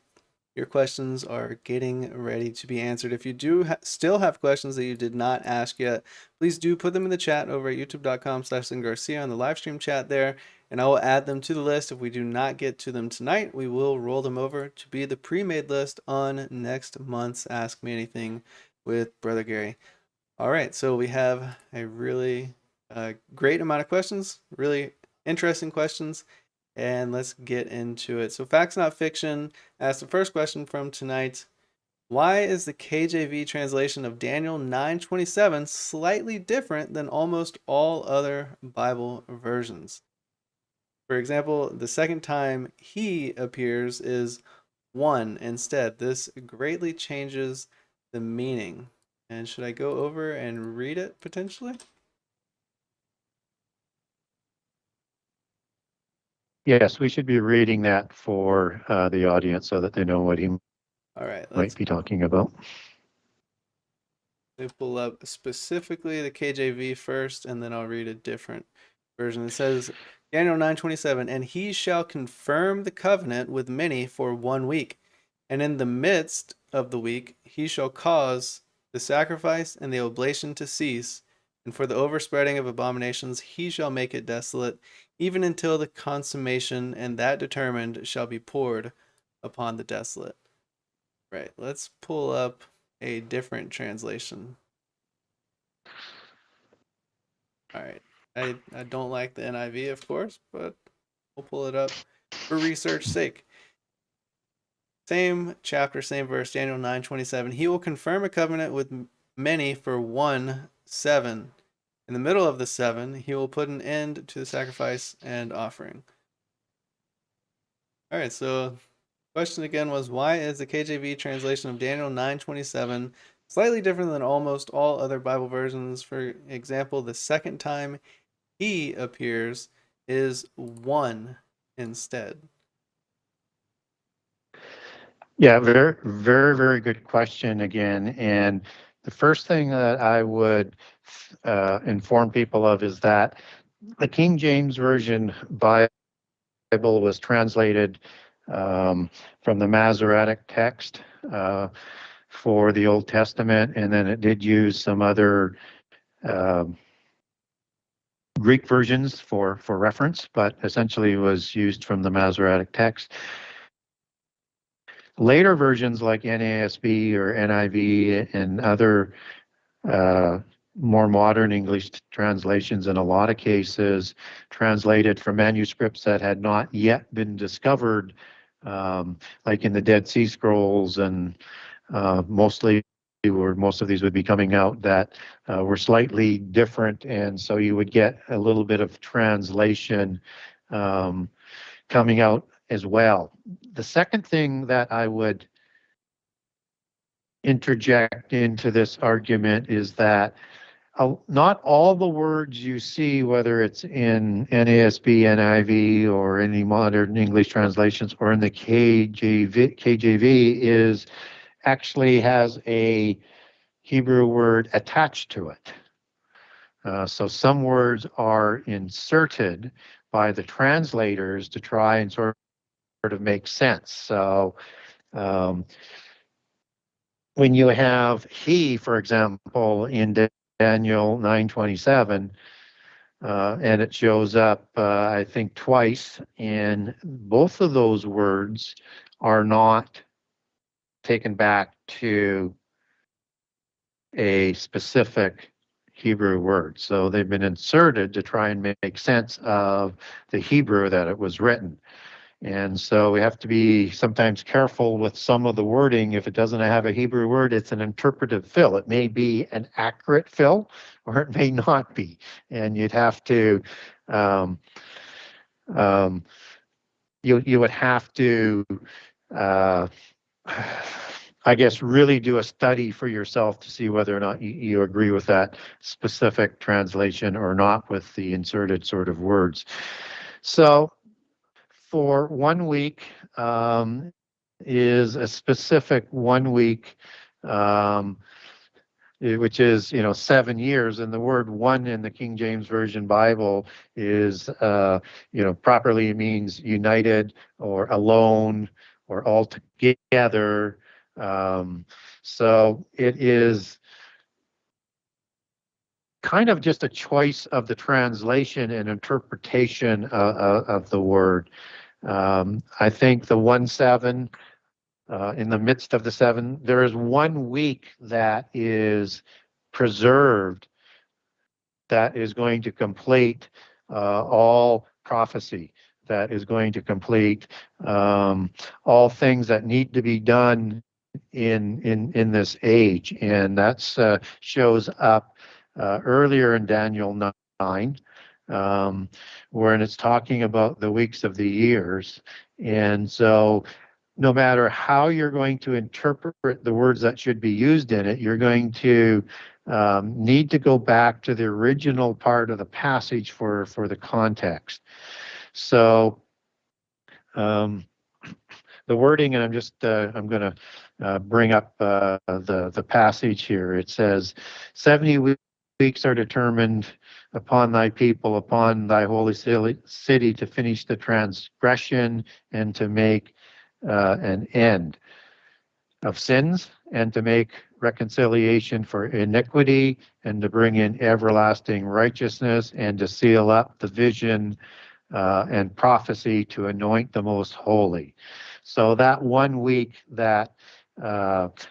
your questions are getting ready to be answered. If you do still have questions that you did not ask yet, please do put them in the chat over at youtube.com/ZenGarcia on the live stream chat there, and I will add them to the list. If we do not get to them tonight, we will roll them over to be the pre-made list on next month's Ask Me Anything with Brother Gary. All right, so we have a really great amount of questions, really interesting questions, and let's get into it. So Facts Not Fiction asked the first question from tonight. Why is the KJV translation of Daniel 9:27 slightly different than almost all other Bible versions? For example, the second time he appears is one instead. This greatly changes the meaning. And should I go over and read it potentially? Yes, we should be reading that for the audience so that they know what he All right, might be talking about. Let me pull up specifically the KJV first, and then I'll read a different version. It says, Daniel 9:27, and he shall confirm the covenant with many for 1 week. And in the midst of the week, he shall cause the sacrifice and the oblation to cease. And for the overspreading of abominations, he shall make it desolate, even until the consummation, and that determined shall be poured upon the desolate. Right, let's pull up a different translation. All right, I don't like the NIV, of course, but we'll pull it up for research sake. Same chapter, same verse, Daniel 9:27. He will confirm a covenant with many for 1/7. In the middle of the 7, he will put an end to the sacrifice and offering. All right, so the question again was, why is the KJV translation of Daniel 9:27 slightly different than almost all other Bible versions? For example, the second time he appears is one instead. Yeah, very, very, very good question again. And the first thing that I would inform people of is that the King James Version Bible was translated from the Masoretic text for the Old Testament, and then it did use some other Greek versions for reference, but essentially was used from the Masoretic text. Later versions like NASB or NIV and other more modern English translations, in a lot of cases, translated from manuscripts that had not yet been discovered, like in the Dead Sea Scrolls, and mostly, or most of these would be coming out that were slightly different, and so you would get a little bit of translation coming out as well. The second thing that I would interject into this argument is that not all the words you see, whether it's in NASB, NIV, or any modern English translations, or in the KJV, is actually has a Hebrew word attached to it. So some words are inserted by the translators to try and sort of make sense. So when you have he, for example, in Daniel 9:27, and it shows up, I think, twice, and both of those words are not taken back to a specific Hebrew word. So they've been inserted to try and make sense of the Hebrew that it was written. And so we have to be sometimes careful with some of the wording. If it doesn't have a Hebrew word, it's an interpretive fill. It may be an accurate fill, or it may not be. And you'd have to, you would have to, I guess, really do a study for yourself to see whether or not you agree with that specific translation or not with the inserted sort of words. So for 1 week is a specific 1 week, which is 7 years, and the word one in the King James Version Bible is properly means united or alone or all together. So it is kind of just a choice of the translation and interpretation of the word. I think the 1/7, in the midst of the 7, there is 1 week that is preserved that is going to complete all prophecy, that is going to complete all things that need to be done in this age, and that's shows up earlier in Daniel 9, when it's talking about the weeks of the years. And so no matter how you're going to interpret the words that should be used in it, you're going to need to go back to the original part of the passage for the context. So the wording, and I'm going to bring up the passage here. It says, 70 weeks are determined upon thy people, upon thy holy city, to finish the transgression and to make an end of sins, and to make reconciliation for iniquity, and to bring in everlasting righteousness, and to seal up the vision and prophecy, to anoint the most holy. So that 1 week, that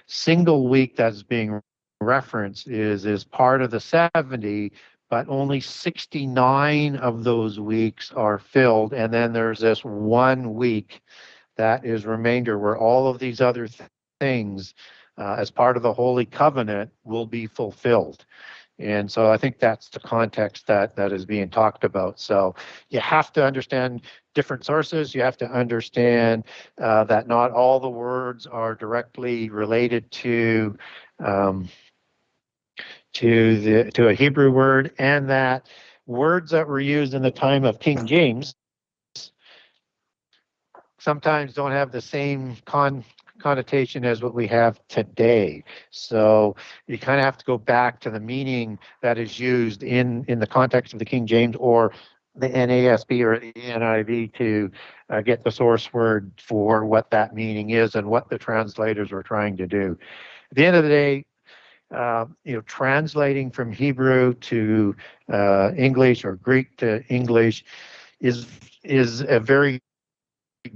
single week that's being referenced is part of the 70, but only 69 of those weeks are filled, and then there's this 1 week that is remainder, where all of these other things as part of the Holy Covenant will be fulfilled. And so I think that's the context that is being talked about. So you have to understand different sources. You have to understand that not all the words are directly related to a Hebrew word, and that words that were used in the time of King James sometimes don't have the same connotation as what we have today. So you kind of have to go back to the meaning that is used in the context of the King James, or the NASB or the NIV to get the source word for what that meaning is and what the translators were trying to do. At the end of the day, translating from Hebrew to English or Greek to English is a very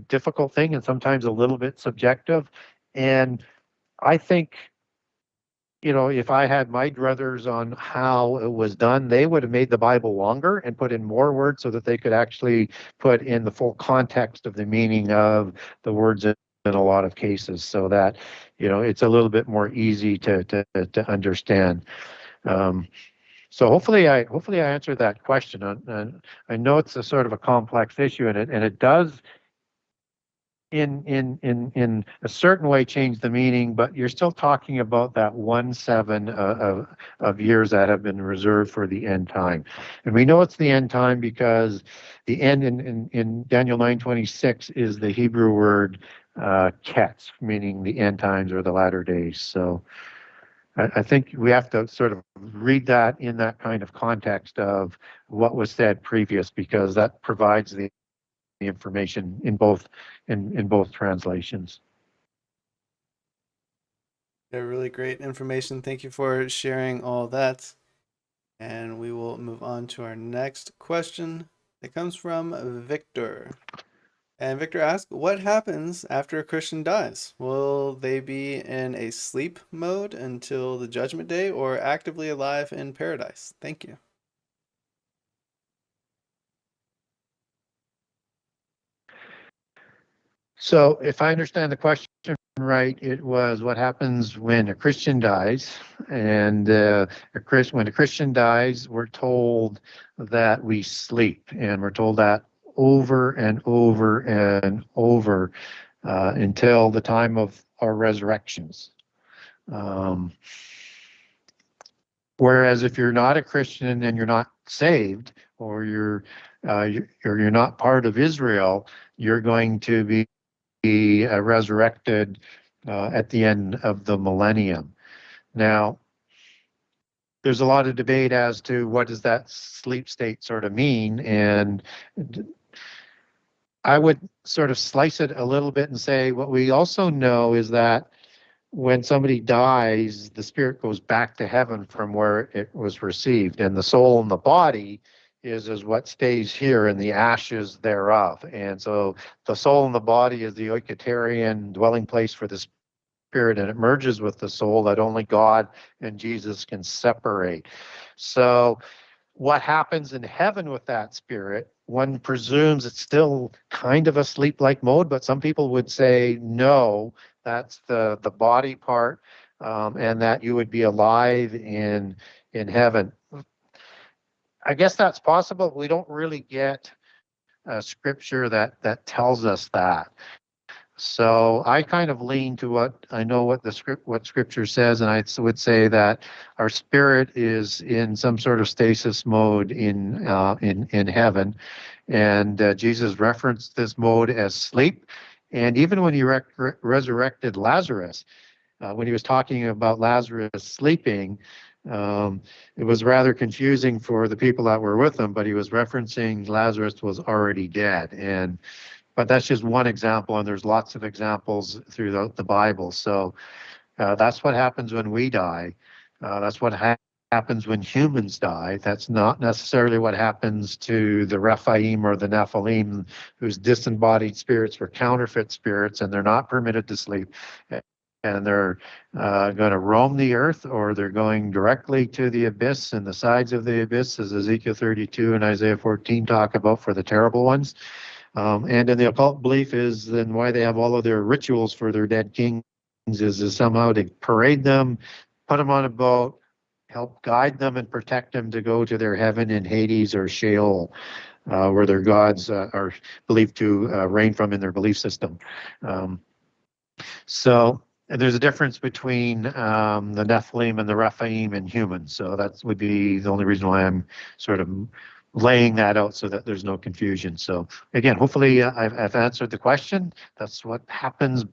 difficult thing and sometimes a little bit subjective. And I think, if I had my druthers on how it was done, they would have made the Bible longer and put in more words so that they could actually put in the full context of the meaning of the words in a lot of cases, so that it's a little bit more easy to understand. So hopefully I answered that question. And I know it's a sort of a complex issue, and it does in a certain way change the meaning, but you're still talking about that 1/7 of years that have been reserved for the end time. And we know it's the end time because the end in Daniel 9:26 is the Hebrew word ketz, meaning the end times or the latter days. So I think we have to sort of read that in that kind of context of what was said previous, because that provides the information in both translations. Yeah, really great information. Thank you for sharing all that. And we will move on to our next question. It comes from Victor. And Victor asks, what happens after a Christian dies? Will they be in a sleep mode until the judgment day or actively alive in paradise? Thank you. So if I understand the question right, it was what happens when a Christian dies. And when a Christian dies, we're told that we sleep. And we're told that over and over and over until the time of our resurrections. Whereas if you're not a Christian and you're not saved, or you're not part of Israel, you're going to be resurrected at the end of the millennium. Now, there's a lot of debate as to what does that sleep state sort of mean, and I would sort of slice it a little bit and say what we also know is that when somebody dies, the spirit goes back to heaven from where it was received, and the soul and the body is what stays here in the ashes thereof. And so the soul and the body is the Keturah dwelling place for the spirit, and it merges with the soul that only God and Jesus can separate. So what happens in heaven with that spirit, one presumes it's still kind of a sleep-like mode, but some people would say no, that's the body part, and that you would be alive in heaven. I guess that's possible. We don't really get a scripture that tells us that. So I kind of lean to what I know what scripture says, and I would say that our spirit is in some sort of stasis mode in heaven, and Jesus referenced this mode as sleep. And even when he resurrected Lazarus, when he was talking about Lazarus sleeping, it was rather confusing for the people that were with him, but he was referencing Lazarus was already dead. But that's just one example, and there's lots of examples through the Bible. So that's what happens when we die. That's what happens when humans die. That's not necessarily what happens to the Rephaim or the Nephilim, whose disembodied spirits were counterfeit spirits, and they're not permitted to sleep. And they're going to roam the earth, or they're going directly to the abyss and the sides of the abyss, as Ezekiel 32 and Isaiah 14 talk about for the terrible ones. And in the occult belief is then why they have all of their rituals for their dead kings is somehow to parade them, put them on a boat, help guide them and protect them to go to their heaven in Hades or Sheol, where their gods are believed to reign from in their belief system. So there's a difference between the Nephilim and the Rephaim and humans. So that would be the only reason why I'm sort of laying that out so that there's no confusion. So again, hopefully I've answered the question. That's what happens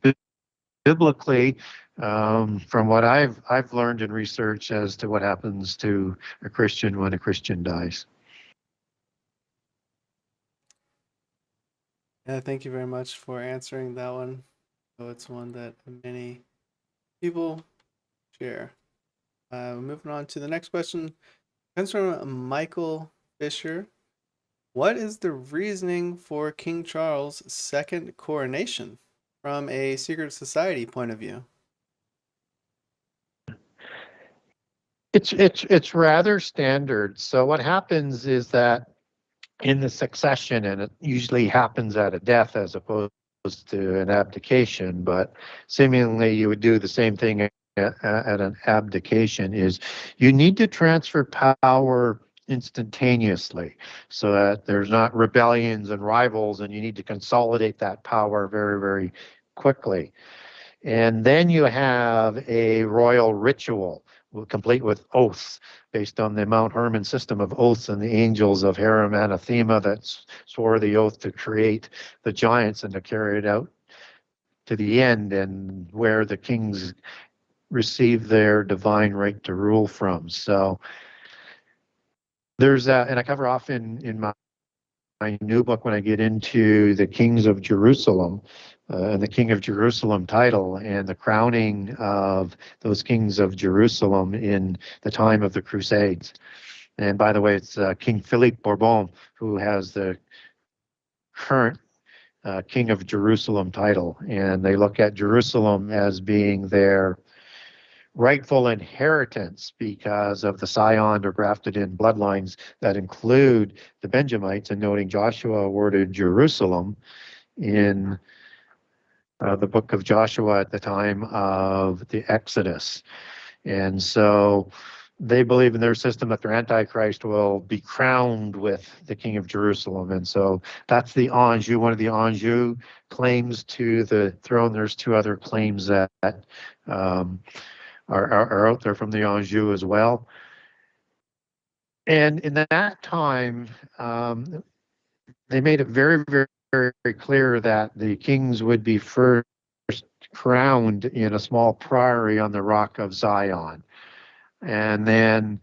biblically, from what I've learned in research as to what happens to a Christian when a Christian dies. Yeah, thank you very much for answering that one. So it's one that many people share. Moving on to the next question. Comes from Michael Fisher. What is the reasoning for King Charles' second coronation from a secret society point of view? It's rather standard. So what happens is that in the succession, and it usually happens at a death as opposed to an abdication, but seemingly you would do the same thing at an abdication, is you need to transfer power instantaneously so that there's not rebellions and rivals, and you need to consolidate that power very, very quickly. And then you have a royal ritual complete with oaths based on the Mount Hermon system of oaths and the angels of Herem and Athema that swore the oath to create the giants and to carry it out to the end, and where the kings receive their divine right to rule from. So there's and I cover off in my new book when I get into the kings of Jerusalem, and the King of Jerusalem title and the crowning of those kings of Jerusalem in the time of the Crusades. And by the way, it's King Philippe Bourbon who has the current King of Jerusalem title, and they look at Jerusalem as being their rightful inheritance because of the scion or grafted in bloodlines that include the Benjamites, and noting Joshua awarded Jerusalem in the book of Joshua at the time of the Exodus. And so they believe in their system that their Antichrist will be crowned with the King of Jerusalem. And so that's the Anjou, one of the Anjou claims to the throne. There's two other claims that are out there from the Anjou as well. And in that time, they made it very, very, very clear that the kings would be first crowned in a small priory on the rock of Zion. And then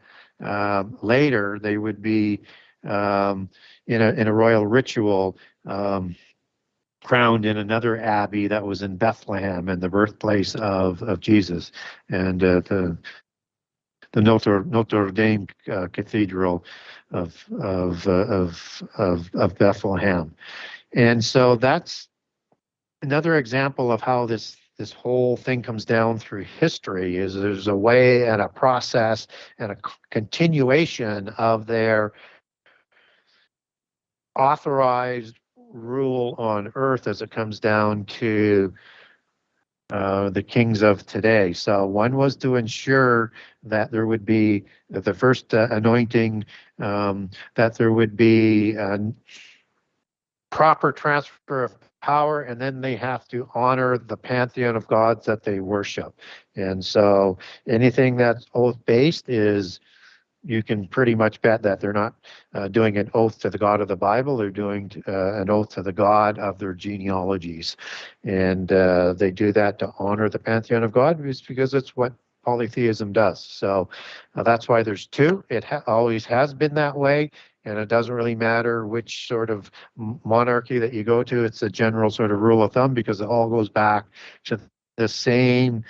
later they would be in a royal ritual crowned in another abbey that was in Bethlehem and the birthplace of Jesus, and the Notre Dame Cathedral of Bethlehem. And so that's another example of how this whole thing comes down through history. Is there's a way and a process and a continuation of their authorized rule on earth as it comes down to the kings of today. So one was to ensure that there would be the first anointing, that there would be proper transfer of power, and then they have to honor the pantheon of gods that they worship. And so anything that's oath-based is, you can pretty much bet that they're not doing an oath to the God of the Bible. They're doing an oath to the God of their genealogies. And they do that to honor the pantheon of God because it's what polytheism does. So that's why there's two. It always has been that way. And it doesn't really matter which sort of monarchy that you go to. It's a general sort of rule of thumb because it all goes back to the same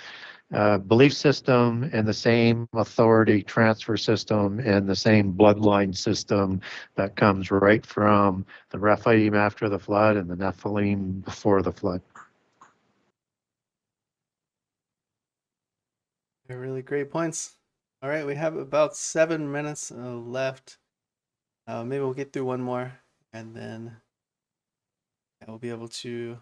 belief system and the same authority transfer system and the same bloodline system that comes right from the Rephaim after the flood and the Nephilim before the flood. They're really great points. All right, we have about 7 minutes left. Maybe we'll get through one more, and then we'll be able to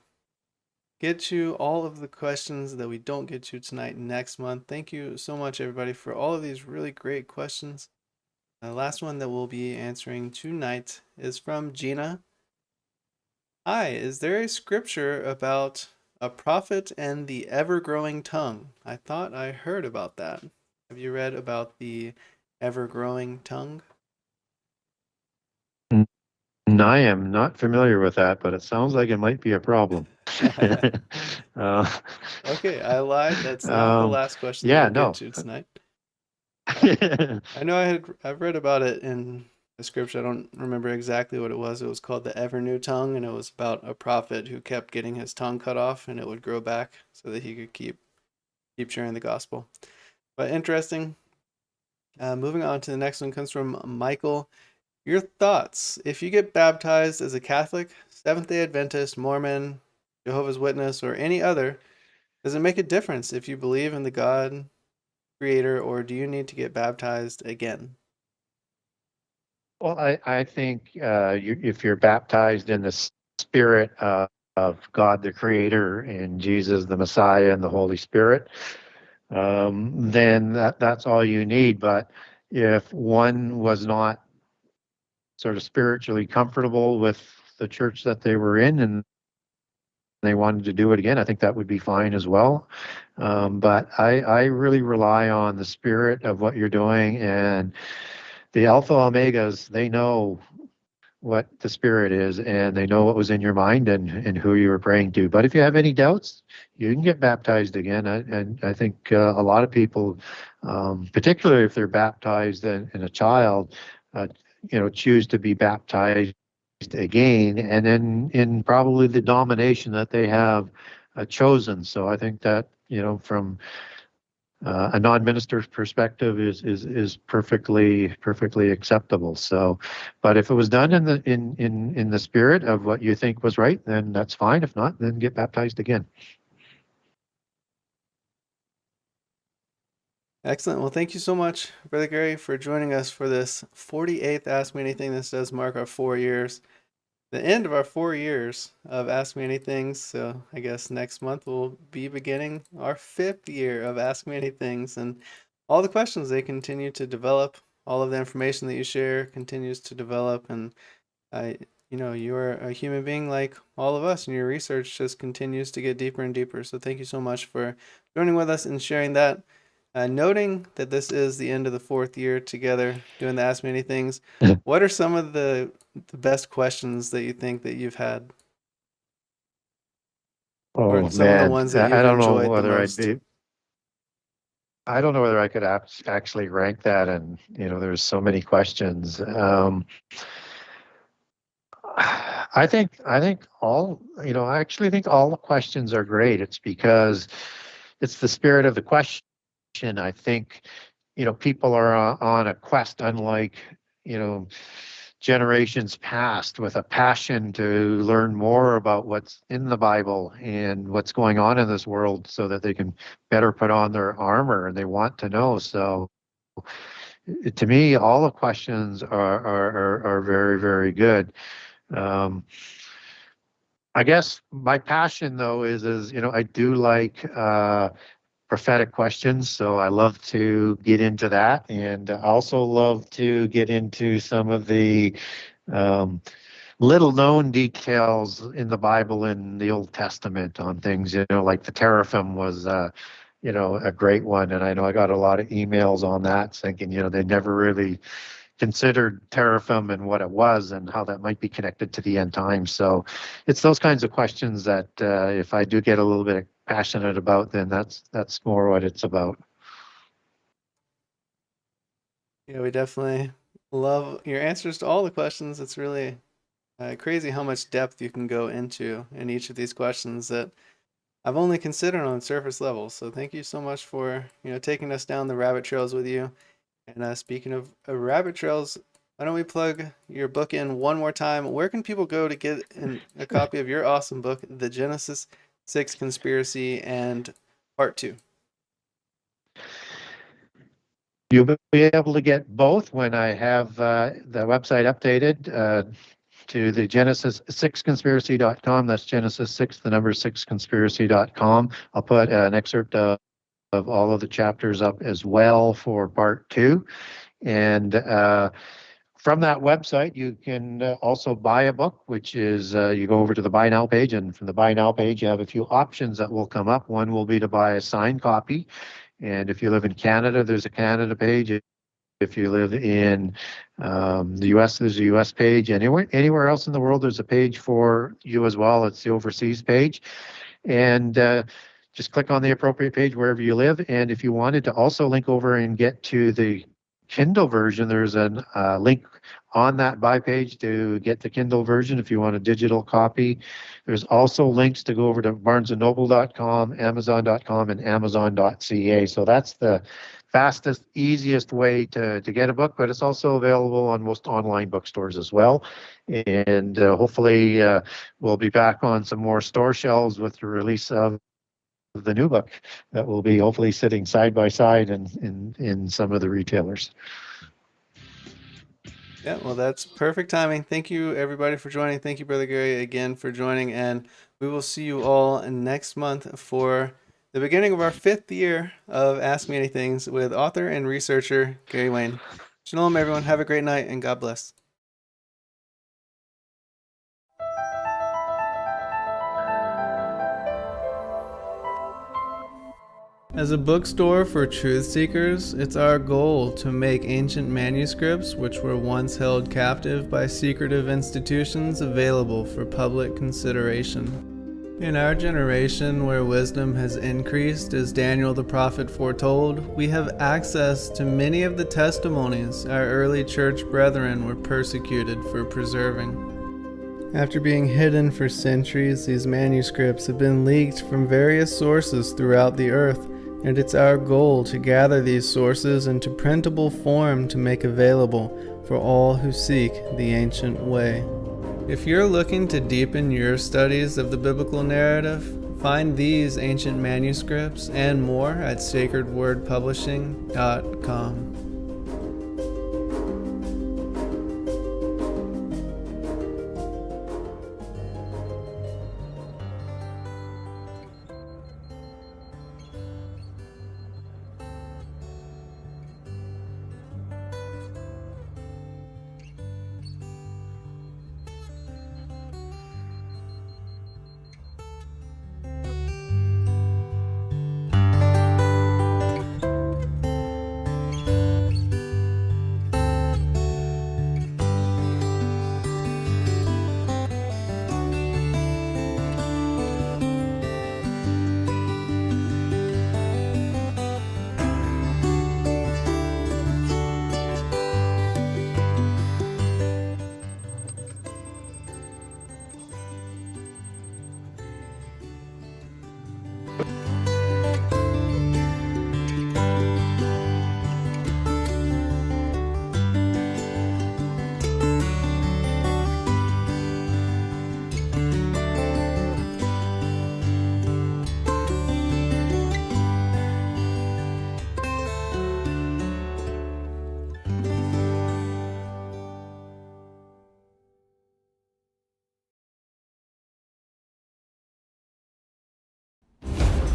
get to all of the questions that we don't get to tonight next month. Thank you so much, everybody, for all of these really great questions. The last one that we'll be answering tonight is from Gina. Hi, is there a scripture about a prophet and the ever-growing tongue? I thought I heard about that. Have you read about the ever-growing tongue? I am not familiar with that, but it sounds like it might be a problem. Okay, I lied. That's not the last question yeah, that we'll no. get to tonight. I know I've read about it in the scripture. I don't remember exactly what it was. It was called the Ever New Tongue, and it was about a prophet who kept getting his tongue cut off, and it would grow back so that he could keep sharing the gospel. But interesting. Moving on to the next one comes from Michael. Your thoughts: if you get baptized as a Catholic, Seventh-day Adventist, Mormon, Jehovah's Witness, or any other, does it make a difference if you believe in the God creator, or do you need to get baptized again? Well, I think if you're baptized in the spirit of God the Creator and Jesus the Messiah and the Holy Spirit, then that's all you need. But if one was not sort of spiritually comfortable with the church that they were in and they wanted to do it again, I think that would be fine as well. But I really rely on the spirit of what you're doing, and the Alpha Omegas, they know what the spirit is, and they know what was in your mind and who you were praying to. But if you have any doubts, you can get baptized again. And I think a lot of people, particularly if they're baptized in a child, choose to be baptized again, and then in probably the domination that they have chosen. So I think that, from a non-minister's perspective is perfectly acceptable. So, but if it was done in the spirit of what you think was right, then that's fine. If not, then get baptized again. Excellent. Well, thank you so much, Brother Gary, for joining us for this 48th Ask Me Anything. This does mark our 4 years, the end of our 4 years of Ask Me Anything. So I guess next month we'll be beginning our 5th year of Ask Me Anythings, and all the questions, they continue to develop. All of the information that you share continues to develop, and you're a human being like all of us, and your research just continues to get deeper and deeper. So thank you so much for joining with us and sharing that. Noting that this is the end of the 4th year together doing the Ask Me Anythings, what are some of the best questions that you think that you've had? Or Oh some of the man, ones that I you've don't know enjoyed the whether most? I don't know whether I could actually rank that, and there's so many questions. I think all, I actually think all the questions are great. It's because it's the spirit of the question. I think, people are on a quest, unlike, generations past, with a passion to learn more about what's in the Bible and what's going on in this world so that they can better put on their armor, and they want to know. So to me, all the questions are very, very good. Um, I guess my passion though is I do like prophetic questions, so I love to get into that, and I also love to get into some of the um, little known details in the Bible and the Old Testament on things. Like the teraphim was a great one, and I know I got a lot of emails on that thinking they never really considered teraphim and what it was and how that might be connected to the end times. So it's those kinds of questions that if I do get a little bit passionate about, then that's more what it's about. Yeah, we definitely love your answers to all the questions. It's really crazy how much depth you can go into in each of these questions that I've only considered on surface level. So thank you so much for taking us down the rabbit trails with you. And speaking of rabbit trails, why don't we plug your book in one more time? Where can people go to get a copy of your awesome book, The Genesis 6 Conspiracy and Part 2? You'll be able to get both when I have the website updated to the Genesis6conspiracy.com. That's Genesis 6, the number 6conspiracy.com. I'll put an excerpt of all of the chapters up as well for part 2. And from that website, you can also buy a book, which is you go over to the Buy Now page, and from the Buy Now page, you have a few options that will come up. One will be to buy a signed copy. And if you live in Canada, there's a Canada page. If you live in the US, there's a US page. Anywhere else in the world, there's a page for you as well. It's the overseas page. And just click on the appropriate page wherever you live. And if you wanted to also link over and get to the Kindle version, there's a link on that buy page to get the Kindle version if you want a digital copy. There's also links to go over to barnesandnoble.com, amazon.com, and amazon.ca. So that's the fastest, easiest way to get a book, but it's also available on most online bookstores as well. And hopefully we'll be back on some more store shelves with the release of the new book that will be hopefully sitting side by side in some of the retailers. Yeah, well, that's perfect timing. Thank you, everybody, for joining. Thank you, Brother Gary, again for joining. And we will see you all next month for the beginning of our 5th year of Ask Me Anythings with author and researcher Gary Wayne. Shalom, everyone. Have a great night, and God bless. As a bookstore for truth seekers, it's our goal to make ancient manuscripts which were once held captive by secretive institutions available for public consideration. In our generation, where wisdom has increased, as Daniel the prophet foretold, we have access to many of the testimonies our early church brethren were persecuted for preserving. After being hidden for centuries, these manuscripts have been leaked from various sources throughout the earth, and it's our goal to gather these sources into printable form to make available for all who seek the ancient way. If you're looking to deepen your studies of the biblical narrative, find these ancient manuscripts and more at sacredwordpublishing.com.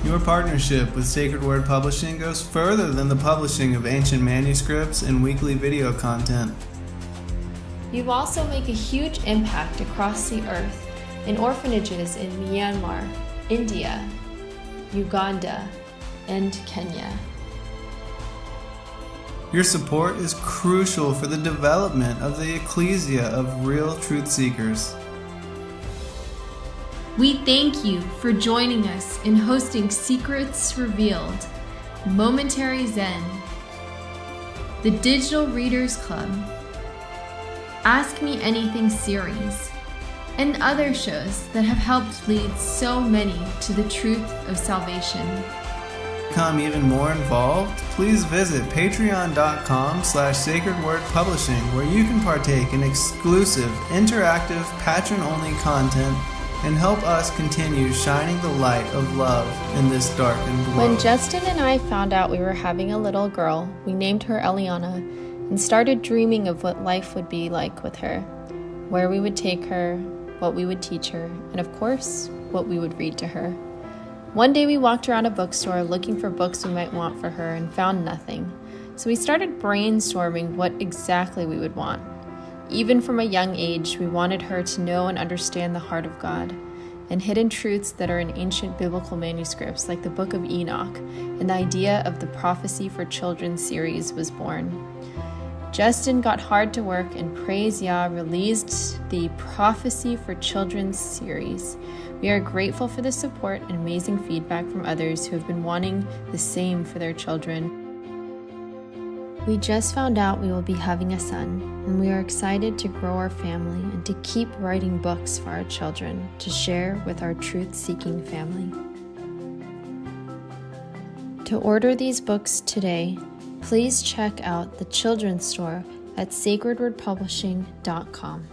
Your partnership with Sacred Word Publishing goes further than the publishing of ancient manuscripts and weekly video content. You also make a huge impact across the earth in orphanages in Myanmar, India, Uganda, and Kenya. Your support is crucial for the development of the ecclesia of real truth seekers. We thank you for joining us in hosting Secrets Revealed, Momentary Zen, the Digital Readers Club, Ask Me Anything series, and other shows that have helped lead so many to the truth of salvation. To become even more involved, please visit patreon.com/sacredwordpublishing, where you can partake in exclusive, interactive, patron-only content and help us continue shining the light of love in this darkened world. When Justin and I found out we were having a little girl, we named her Eliana and started dreaming of what life would be like with her, where we would take her, what we would teach her, and of course, what we would read to her. One day we walked around a bookstore looking for books we might want for her and found nothing. So we started brainstorming what exactly we would want. Even from a young age, we wanted her to know and understand the heart of God and hidden truths that are in ancient biblical manuscripts like the Book of Enoch, and the idea of the Prophecy for Children series was born. Justin got hard to work and praise Yah released the Prophecy for Children series. We are grateful for the support and amazing feedback from others who have been wanting the same for their children. We just found out we will be having a son, and we are excited to grow our family and to keep writing books for our children to share with our truth-seeking family. To order these books today, please check out the children's store at sacredwordpublishing.com.